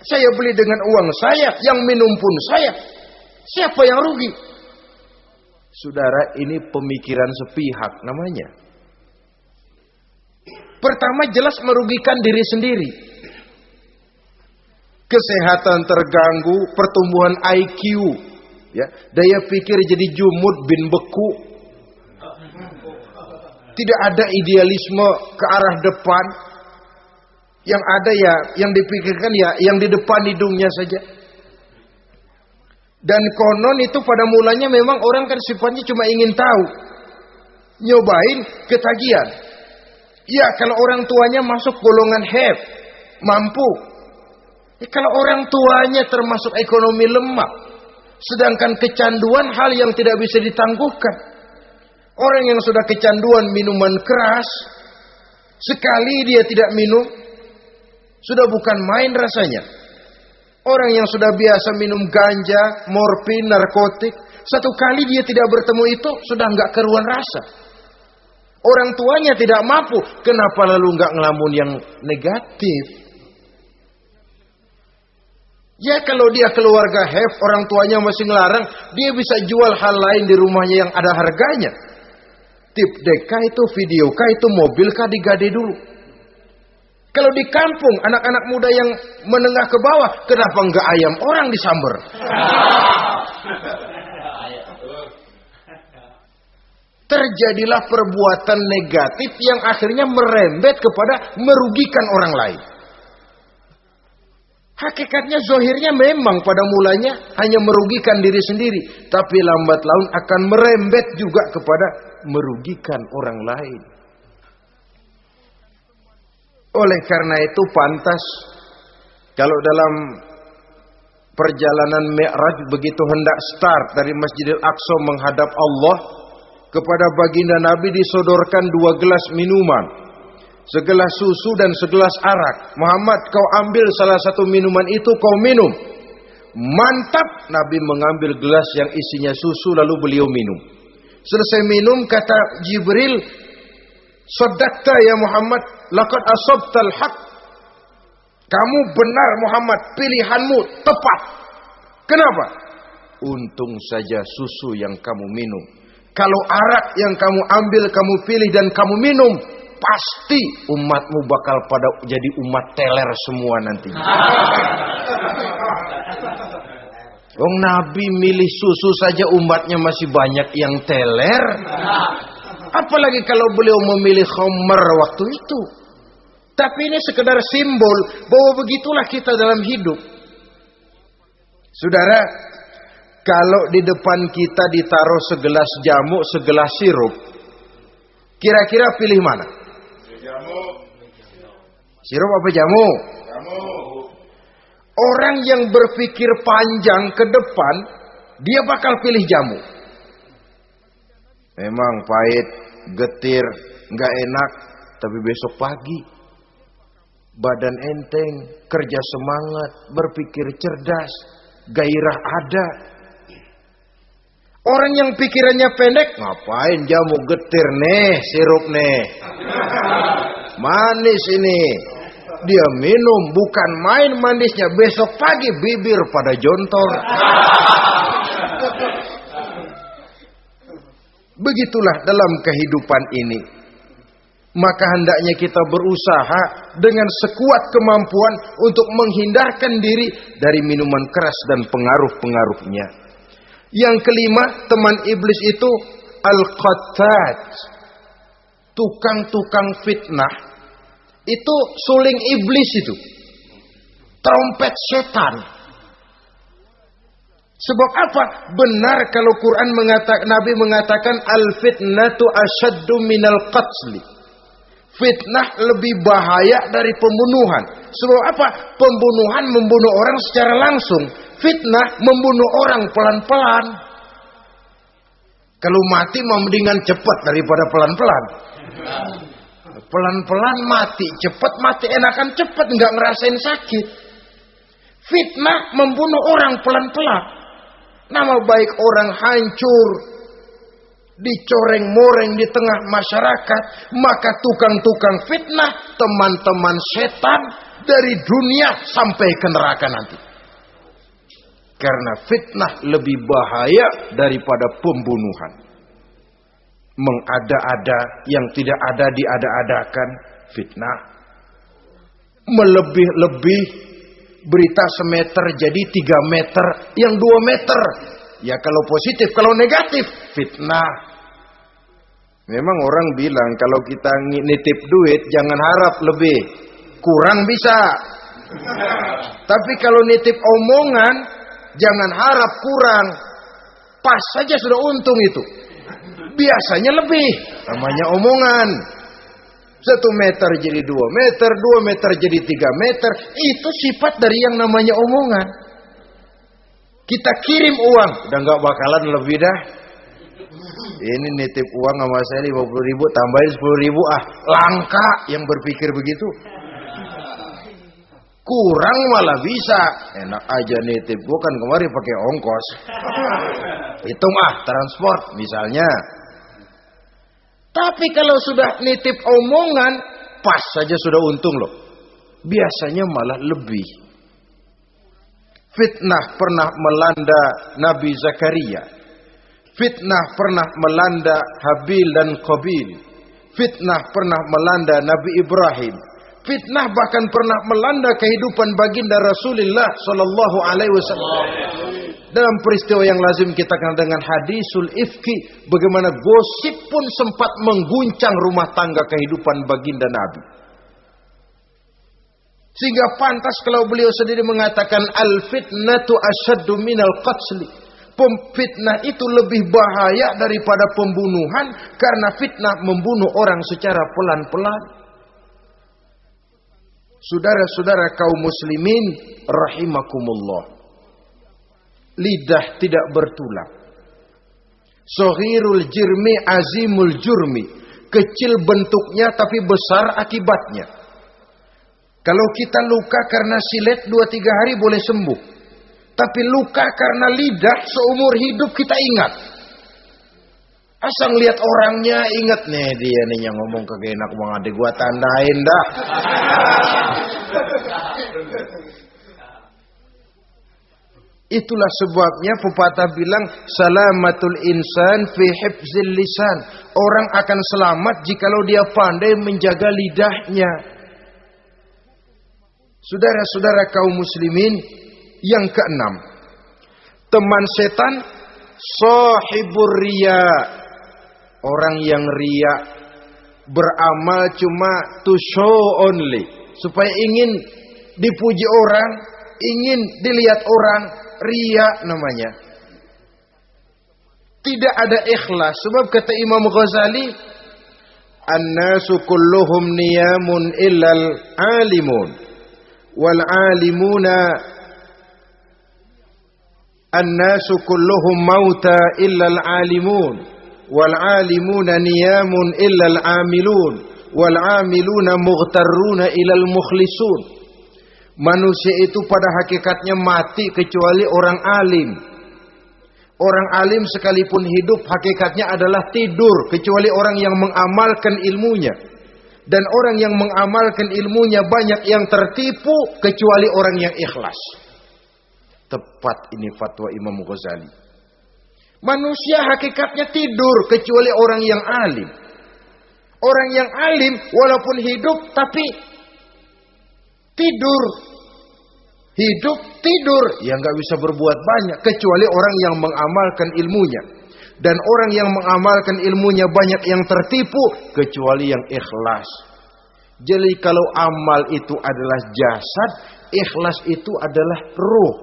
Saya beli dengan uang saya. Yang minum pun saya. Siapa yang rugi? Saudara, ini pemikiran sepihak namanya. Pertama jelas merugikan diri sendiri. Kesehatan terganggu, pertumbuhan IQ, ya, daya pikir jadi jumud bin beku. Tidak ada idealisme ke arah depan. Yang ada ya, yang dipikirkan ya, yang di depan hidungnya saja. Dan konon itu pada mulanya memang orang kan sifatnya cuma ingin tahu. Nyobain ketagihan. Ya kalau orang tuanya masuk golongan have, mampu. Ya, kalau orang tuanya termasuk ekonomi lemah, sedangkan kecanduan hal yang tidak bisa ditangguhkan. Orang yang sudah kecanduan minuman keras, Sekali dia tidak minum, sudah bukan main rasanya. Orang yang sudah biasa minum ganja, morfin, narkotik, satu kali dia tidak bertemu itu, sudah nggak keruan rasa. Orang tuanya tidak mampu, kenapa lalu nggak ngelamun yang negatif? Ya kalau dia keluarga have, orang tuanya masih ngelarang, dia bisa jual hal lain di rumahnya yang ada harganya. Tip deka itu, video kah itu, mobil kah digade dulu. Kalau di kampung, anak-anak muda yang menengah ke bawah, kenapa enggak ayam orang disamber? Terjadilah perbuatan negatif yang akhirnya merembet kepada merugikan orang lain. Hakikatnya zahirnya memang pada mulanya hanya merugikan diri sendiri, tapi lambat laun akan merembet juga kepada merugikan orang lain. Oleh karena itu pantas kalau dalam perjalanan Mi'raj begitu hendak start dari Masjidil Aqsa menghadap Allah, kepada baginda Nabi disodorkan 2 gelas minuman, segelas susu dan segelas arak. Muhammad, kau ambil salah satu minuman itu, kau minum. Mantap. Nabi mengambil gelas yang isinya susu lalu beliau minum. Selesai minum kata Jibril, "Shaddaqta ya Muhammad, laqad asabtal haq." Kamu benar Muhammad, pilihanmu tepat. Kenapa? Untung saja susu yang kamu minum. Kalau arak yang kamu ambil, kamu pilih dan kamu minum, pasti umatmu bakal pada jadi umat teler semua nanti. Wong Nabi milih susu saja umatnya masih banyak yang teler. Apalagi kalau beliau memilih khamr waktu itu. Tapi ini sekedar simbol bahwa begitulah kita dalam hidup. Saudara, kalau di depan kita ditaruh segelas jamu, segelas sirup, kira-kira pilih mana? Jamu. Sirup apa jamu? Jamu. Orang yang berpikir panjang ke depan, dia bakal pilih jamu. Memang pahit, getir, nggak enak, tapi besok pagi badan enteng, kerja semangat, berpikir cerdas, gairah ada. Orang yang pikirannya pendek, ngapain jamu getir nih, sirup nih, manis ini. Dia minum, bukan main manisnya, besok pagi bibir pada jontor. Begitulah dalam kehidupan ini. Maka hendaknya kita berusaha dengan sekuat kemampuan untuk menghindarkan diri dari minuman keras dan pengaruh-pengaruhnya. Yang kelima, teman iblis itu al-qattat, tukang-tukang fitnah. Itu suling iblis itu, trompet setan. Sebab apa? Benar kalau Quran mengatakan, Nabi mengatakan al-fitnatu asyaddu minal qatli. Fitnah lebih bahaya dari pembunuhan. Sebab apa? Pembunuhan membunuh orang secara langsung. Fitnah membunuh orang pelan-pelan. Kalau mati mendingan cepat daripada pelan-pelan. Pelan-pelan mati, cepat mati, enakan cepat, nggak ngerasain sakit. Fitnah membunuh orang pelan-pelan. Nama baik orang hancur, dicoreng-moreng di tengah masyarakat. Maka tukang-tukang fitnah, teman-teman setan dari dunia sampai ke neraka nanti. Karena fitnah lebih bahaya daripada pembunuhan. Mengada-ada yang tidak ada diada-adakan, fitnah. Melebih-lebih, berita semeter jadi 3 meter, yang 2 meter. Ya kalau positif, kalau negatif, fitnah. Memang orang bilang kalau kita nitip duit jangan harap lebih, kurang bisa. Tapi kalau nitip omongan jangan harap kurang, pas saja sudah untung itu. Biasanya lebih, namanya omongan. 1 meter jadi 2 meter, 2 meter jadi 3 meter. Itu sifat dari yang namanya omongan. Kita kirim uang, udah gak bakalan lebih dah. Ini nitip uang sama saya 50.000, tambahin 10.000, langka yang berpikir begitu. Kurang malah bisa. Enak aja nitip, gua kan kemarin pakai ongkos. Hitung transport misalnya. Tapi kalau sudah nitip omongan, pas saja sudah untung loh. Biasanya malah lebih. Fitnah pernah melanda Nabi Zakaria. Fitnah pernah melanda Habil dan Qabil. Fitnah pernah melanda Nabi Ibrahim. Fitnah bahkan pernah melanda kehidupan baginda Rasulullah sallallahu alaihi wasallam. Dalam peristiwa yang lazim kita kenal dengan hadisul ifki, bagaimana gosip pun sempat mengguncang rumah tangga kehidupan baginda Nabi. Sehingga pantas kalau beliau sendiri mengatakan al-fitnatu asyaddu minal qatli. Fitnah itu lebih bahaya daripada pembunuhan, karena fitnah membunuh orang secara pelan-pelan. Saudara-saudara kaum muslimin rahimakumullah. Lidah tidak bertulang. Soghirul jirmi azimul jurmi. Kecil bentuknya tapi besar akibatnya. Kalau kita luka karena silet 2-3 hari boleh sembuh. Tapi luka karena lidah seumur hidup kita ingat. Asal lihat orangnya ingat nih, dia nih yang ngomong kagak enak banget, gua tandain dah. Itulah sebabnya pepatah bilang salamatul insan fi hifzil lisan. Orang akan selamat jikalau dia pandai menjaga lidahnya. Saudara-saudara kaum muslimin, yang keenam, teman setan sahibur riya. Orang yang riya, beramal cuma to show only, supaya ingin dipuji orang, ingin dilihat orang, riya namanya. Tidak ada ikhlas. Sebab kata Imam Ghazali, an-nasu kulluhum niyamun illal alimun wal alimuna, an-nasu kulluhum mauta illal alimun wal alimuna niyamun illal amilun wal amiluna mughtarruna ilal mukhlisun. Manusia itu pada hakikatnya mati kecuali orang alim. Orang alim sekalipun hidup hakikatnya adalah tidur, kecuali orang yang mengamalkan ilmunya. Dan orang yang mengamalkan ilmunya banyak yang tertipu kecuali orang yang ikhlas. Tepat ini fatwa Imam Ghazali. Manusia hakikatnya tidur kecuali orang yang alim. Orang yang alim walaupun hidup tapi tidur. Hidup tidur, ya nggak bisa berbuat banyak kecuali orang yang mengamalkan ilmunya. Dan orang yang mengamalkan ilmunya banyak yang tertipu kecuali yang ikhlas. Jadi kalau amal itu adalah jasad, ikhlas itu adalah ruh.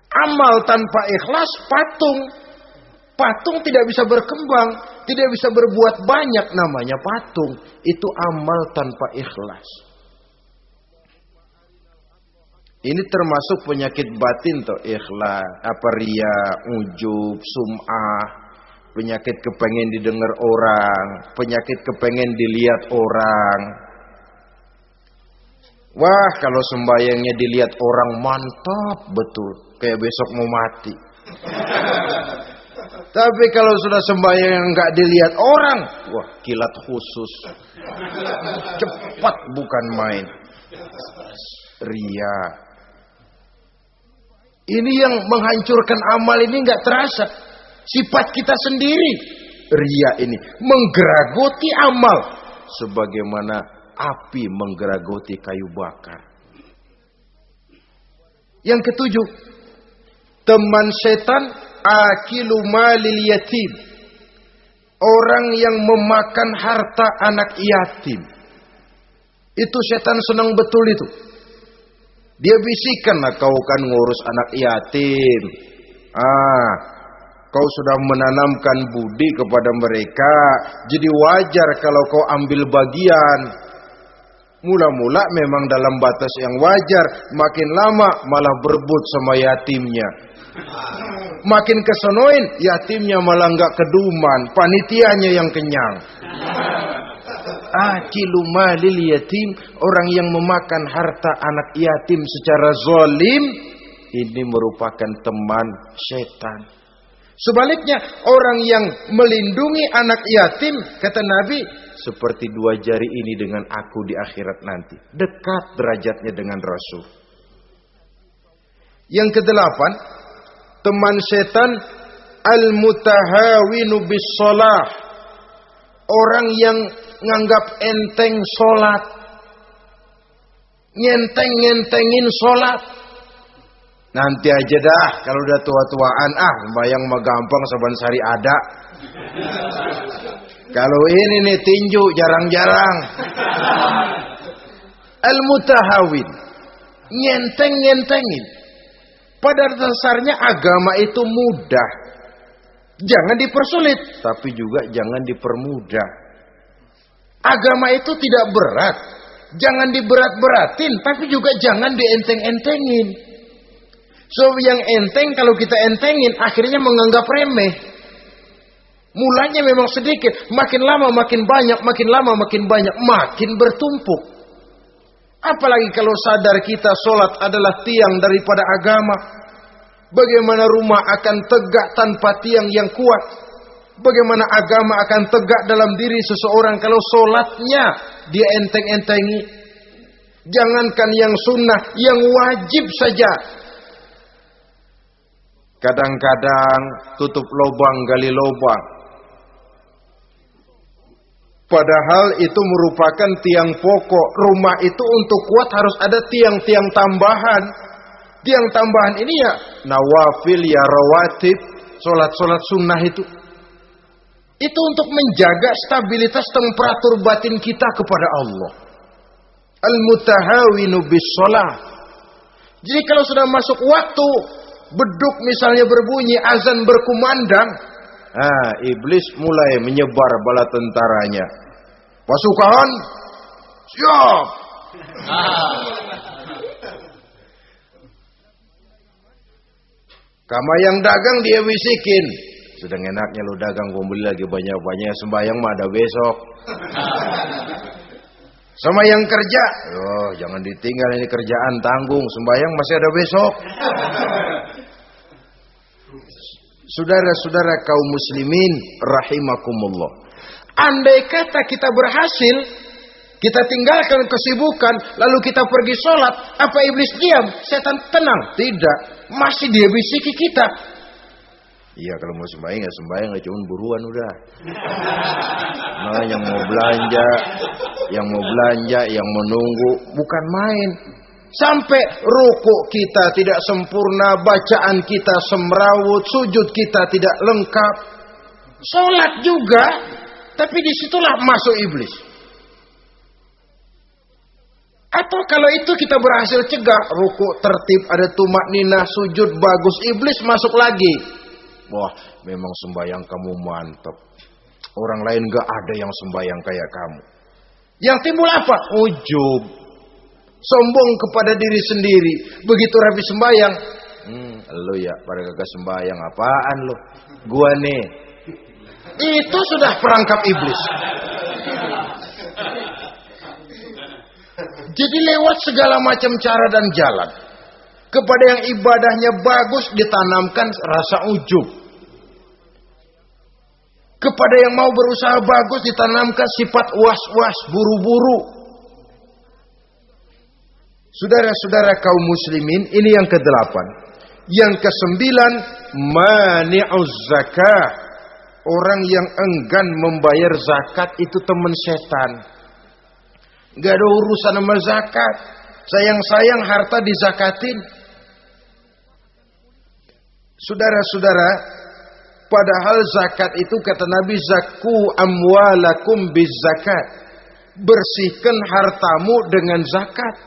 Amal tanpa ikhlas patung. Patung tidak bisa berkembang, tidak bisa berbuat banyak, namanya patung. Itu amal tanpa ikhlas. Ini termasuk penyakit batin toh, ikhlas, riya, ujub, sum'ah, penyakit kepengen didengar orang, penyakit kepengen dilihat orang. Wah, kalau sembayangnya dilihat orang mantap betul, kayak besok mau mati. Tapi kalau sudah sembahyang yang nggak dilihat orang, wah kilat khusus, cepat bukan main. Ria. Ini yang menghancurkan amal ini nggak terasa. Sifat kita sendiri. Ria ini menggeragoti amal, sebagaimana api menggeragoti kayu bakar. Yang ketujuh, teman setan akilu malil yatim. Orang yang memakan harta anak yatim. Itu setan senang betul itu. Dia bisikan, kau kan ngurus anak yatim. Kau sudah menanamkan budi kepada mereka. Jadi wajar kalau kau ambil bagian. Mula-mula memang dalam batas yang wajar. Makin lama malah berebut sama yatimnya. Makin kesonoin, yatimnya malah nggak keduman, panitianya yang kenyang. Akilu malil yatim, orang yang memakan harta anak yatim secara zalim, ini merupakan teman setan. Sebaliknya, orang yang melindungi anak yatim, kata Nabi, seperti dua jari ini dengan aku di akhirat nanti. Dekat derajatnya dengan Rasul. Yang kedelapan, teman setan al-mutahawinu bis shalah. Orang yang nganggap enteng sholat, ngenteng-ngentengin sholat. Nanti aja dah, kalau udah tua-tuaan, bayang mah gampang, saban sari ada. Kalau ini nih tinju jarang-jarang. Al-mutahawin, ngenteng-ngentengin. Pada dasarnya agama itu mudah. Jangan dipersulit, tapi juga jangan dipermudah. Agama itu tidak berat. Jangan diberat-beratin, tapi juga jangan dienteng-entengin. So yang enteng kalau kita entengin akhirnya menganggap remeh. Mulanya memang sedikit, makin lama makin banyak, makin lama makin banyak, makin bertumpuk. Apalagi kalau sadar kita sholat adalah tiang daripada agama. Bagaimana rumah akan tegak tanpa tiang yang kuat? Bagaimana agama akan tegak dalam diri seseorang kalau sholatnya dia enteng-entengi? Jangankan yang sunnah, yang wajib saja. Kadang-kadang tutup lubang gali lubang. Padahal itu merupakan tiang pokok. Rumah itu untuk kuat harus ada tiang-tiang tambahan. Tiang tambahan ini ya nawafil, ya rawatib, solat-solat sunnah itu. Itu untuk menjaga stabilitas temperatur batin kita kepada Allah. Al-mutahawinu bis shalah. Jadi kalau sudah masuk waktu, beduk misalnya berbunyi, azan berkumandang, iblis mulai menyebar bala tentaranya. Pasukan, siap. Kama yang dagang dia bisikin, sedang enaknya lu dagang, gua beli lagi banyak-banyak, sembahyang mah ada besok. Sama yang kerja, jangan ditinggal ini kerjaan, tanggung, sembahyang masih ada besok. Saudara-saudara kaum muslimin rahimakumullah. Andai kata kita berhasil, kita tinggalkan kesibukan, lalu kita pergi sholat, apa iblis diam? Setan tenang? Tidak, masih dia bisiki kita. Iya, kalau mau sembahyang ya sembahyang, cuma buruan udah. Nah, yang mau belanja, yang menunggu, bukan main. Sampai rukuk kita tidak sempurna, bacaan kita semrawut, sujud kita tidak lengkap. Sholat juga, tapi disitulah masuk iblis. Atau kalau itu kita berhasil cegah, rukuk tertib, ada tumak ninah, sujud bagus, iblis masuk lagi. Wah, memang sembahyang kamu mantap. Orang lain gak ada yang sembahyang kayak kamu. Yang timbul apa? Ujub. Sombong kepada diri sendiri. Begitu rapi sembahyang, lu ya pada kagak sembahyang, apaan lu? Gua nih. Itu sudah perangkap iblis. Jadi lewat segala macam cara dan jalan, kepada yang ibadahnya bagus ditanamkan rasa ujub. Kepada yang mau berusaha bagus ditanamkan sifat was-was, buru-buru. Saudara-saudara kaum muslimin, ini yang ke-8. Yang ke-9, mani'uz zakah. Orang yang enggan membayar zakat itu teman setan. Gak ada urusan sama zakat. Sayang-sayang harta dizakatin. Saudara-saudara, padahal zakat itu kata Nabi, zakku amwalakum biz zakat. Bersihkan hartamu dengan zakat.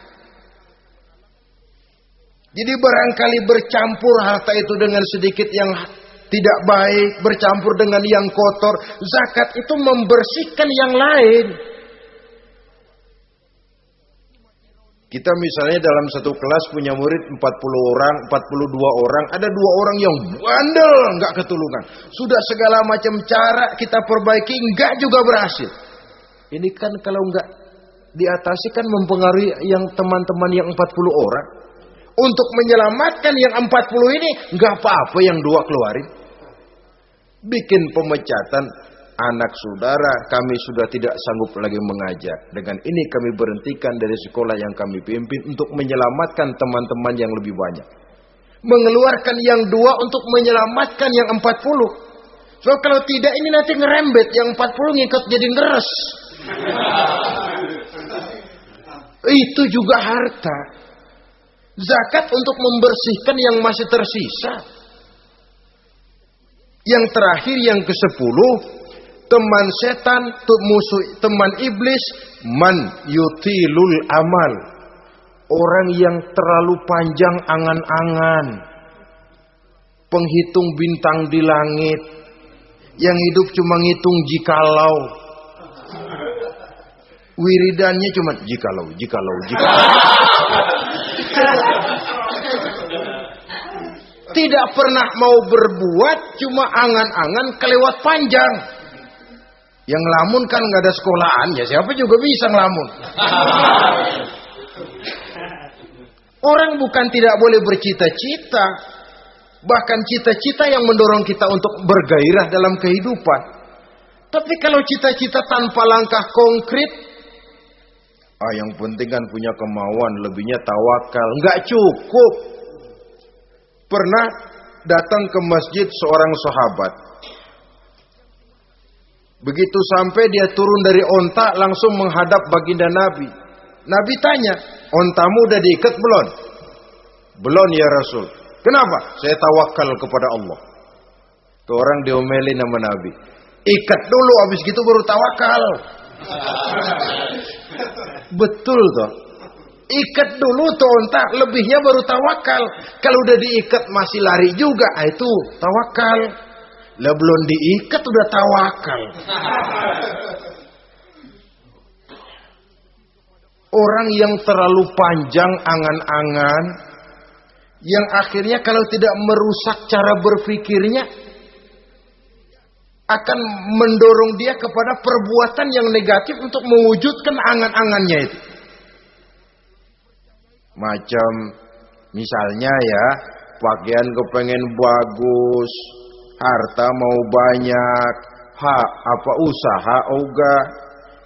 Jadi barangkali bercampur harta itu dengan sedikit yang tidak baik, bercampur dengan yang kotor. Zakat itu membersihkan yang lain. Kita misalnya dalam satu kelas punya murid 40 orang, 42 orang, ada 2 orang yang bandel, nggak ketulungan. Sudah segala macam cara kita perbaiki, nggak juga berhasil. Ini kan kalau nggak diatasi kan mempengaruhi yang teman-teman yang 40 orang. Untuk menyelamatkan yang 40 ini, nggak apa-apa yang 2 keluarin. Bikin pemecatan. Anak saudara kami sudah tidak sanggup lagi mengajar. Dengan ini kami berhentikan dari sekolah yang kami pimpin untuk menyelamatkan teman-teman yang lebih banyak. Mengeluarkan yang 2 untuk menyelamatkan yang 40. So kalau tidak ini nanti ngerembet. Yang 40 ngikut jadi ngeres. Itu juga harta. Zakat untuk membersihkan yang masih tersisa. Yang terakhir yang ke-10. Teman setan, musuh, teman iblis, man yutilul amal. Orang yang terlalu panjang angan-angan. Penghitung bintang di langit. Yang hidup cuma ngitung jikalau. Wiridannya cuma jikalau. Tidak pernah mau berbuat, cuma angan-angan kelewat panjang. Yang lamun kan nggak ada sekolahan, ya siapa juga bisa ngelamun. Orang bukan tidak boleh bercita-cita, bahkan cita-cita yang mendorong kita untuk bergairah dalam kehidupan. Tapi kalau cita-cita tanpa langkah konkret, yang penting kan punya kemauan, lebihnya tawakal, nggak cukup. Pernah datang ke masjid seorang sahabat. Begitu sampai dia turun dari onta langsung menghadap baginda Nabi. Nabi tanya, ontamu udah diikat belum? Belum ya Rasul. Kenapa? Saya tawakal kepada Allah. Tuh orang diomelin sama Nabi. Ikat dulu, habis gitu baru tawakal. Betul toh. Ikat dulu tuh onta, lebihnya baru tawakal. Kalau udah diikat masih lari juga, itu tawakal. Lah belum diikat udah tawakal. Orang yang terlalu panjang angan-angan, yang akhirnya kalau tidak merusak cara berpikirnya, akan mendorong dia kepada perbuatan yang negatif untuk mewujudkan angan-angannya itu. Macam misalnya ya, pakaian kepengen bagus, harta mau banyak, usaha ogah,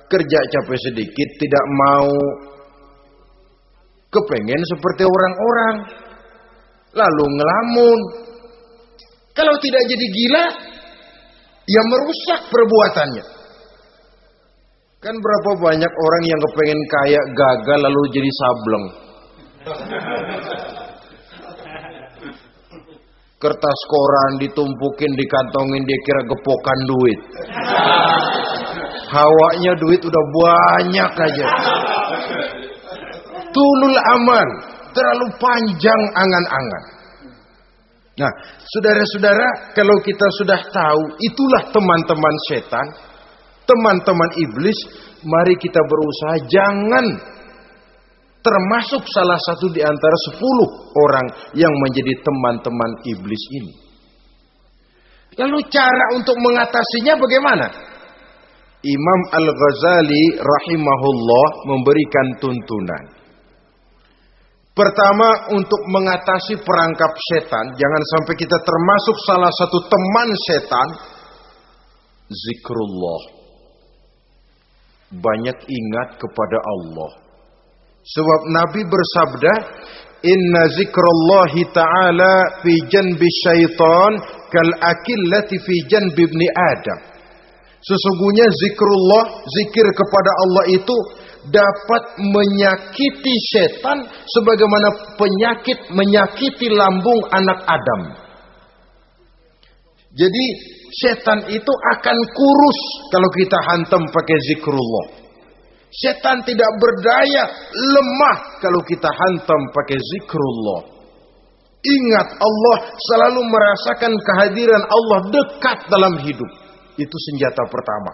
kerja capek sedikit tidak mau, kepengen seperti orang-orang, lalu ngelamun. Kalau tidak jadi gila, ya merusak perbuatannya. Kan berapa banyak orang yang kepengen kaya gagal lalu jadi sableng. Kertas koran ditumpukin, dikantongin, dia kira gepokan duit. Hawanya duit udah banyak aja. Tulul amal, terlalu panjang angan-angan. Nah, saudara-saudara, kalau kita sudah tahu itulah teman-teman setan, teman-teman iblis, mari kita berusaha jangan termasuk salah satu di antara 10 orang yang menjadi teman-teman iblis ini. Lalu cara untuk mengatasinya bagaimana? Imam Al-Ghazali rahimahullah memberikan tuntunan. Pertama, untuk mengatasi perangkap setan, jangan sampai kita termasuk salah satu teman setan, zikrullah. Banyak ingat kepada Allah. Sebab Nabi bersabda, inna zikrallahi ta'ala fi janbi syaitan kal akillati fi janbi ibni Adam. Sesungguhnya zikrullah, zikir kepada Allah itu dapat menyakiti setan sebagaimana penyakit menyakiti lambung anak Adam. Jadi setan itu akan kurus kalau kita hantam pakai zikrullah. Setan tidak berdaya, lemah kalau kita hantam pakai zikrullah. Ingat Allah, selalu merasakan kehadiran Allah dekat dalam hidup. Itu senjata pertama.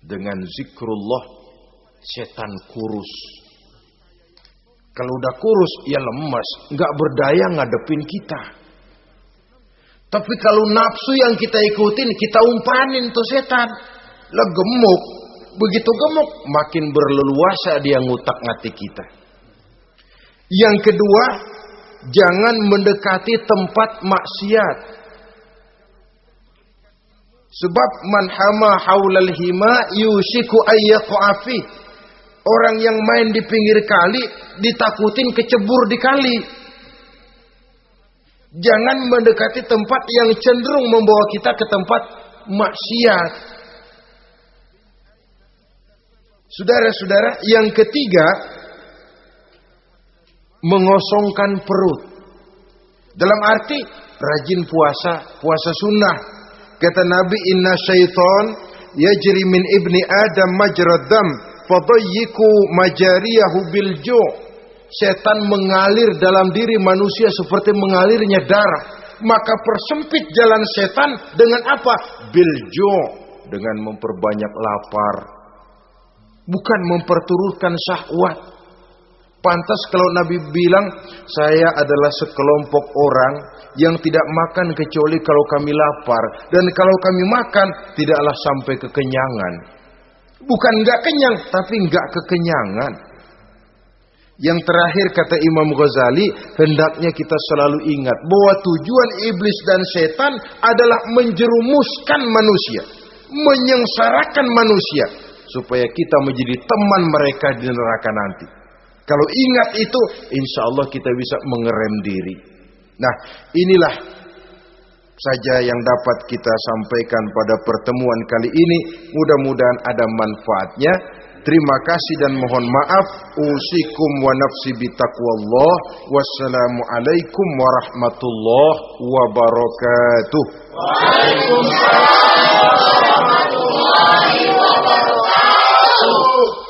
Dengan zikrullah, setan kurus. Kalau udah kurus, ya lemes, nggak berdaya ngadepin kita. Tapi kalau nafsu yang kita ikutin, kita umpanin tuh setan. Lah gemuk, begitu gemuk, makin berleluasa dia ngutak-ngatik kita. Yang kedua, jangan mendekati tempat maksiat. Sebab man hama haulal hima yusiku ayyaqafi. Orang yang main di pinggir kali ditakutin kecebur di kali. Jangan mendekati tempat yang cenderung membawa kita ke tempat maksiat. Saudara-saudara, yang ketiga, mengosongkan perut. Dalam arti rajin puasa, puasa sunnah. Kata Nabi, inna syaitan yajri min ibni adam majrad dam fadayyiku majariyahu bil ju'. Setan mengalir dalam diri manusia seperti mengalirnya darah. Maka persempit jalan setan dengan apa? Bil ju', dengan memperbanyak lapar. Bukan memperturutkan syahwat. Pantas kalau Nabi bilang, saya adalah sekelompok orang yang tidak makan kecuali kalau kami lapar. Dan kalau kami makan, tidaklah sampai kekenyangan. Bukan enggak kenyang, tapi enggak kekenyangan. Yang terakhir kata Imam Ghazali, hendaknya kita selalu ingat bahwa tujuan iblis dan setan adalah menjerumuskan manusia, menyengsarakan manusia, supaya kita menjadi teman mereka di neraka nanti. Kalau ingat itu, insya Allah kita bisa mengerem diri. Nah, inilah saja yang dapat kita sampaikan pada pertemuan kali ini. Mudah-mudahan ada manfaatnya. Terima kasih dan mohon maaf. Usikum wa nafsi bitaqwallah. Wassalamualaikum warahmatullahi wabarakatuh. Waalaikumsalam warahmatullahi wabarakatuh.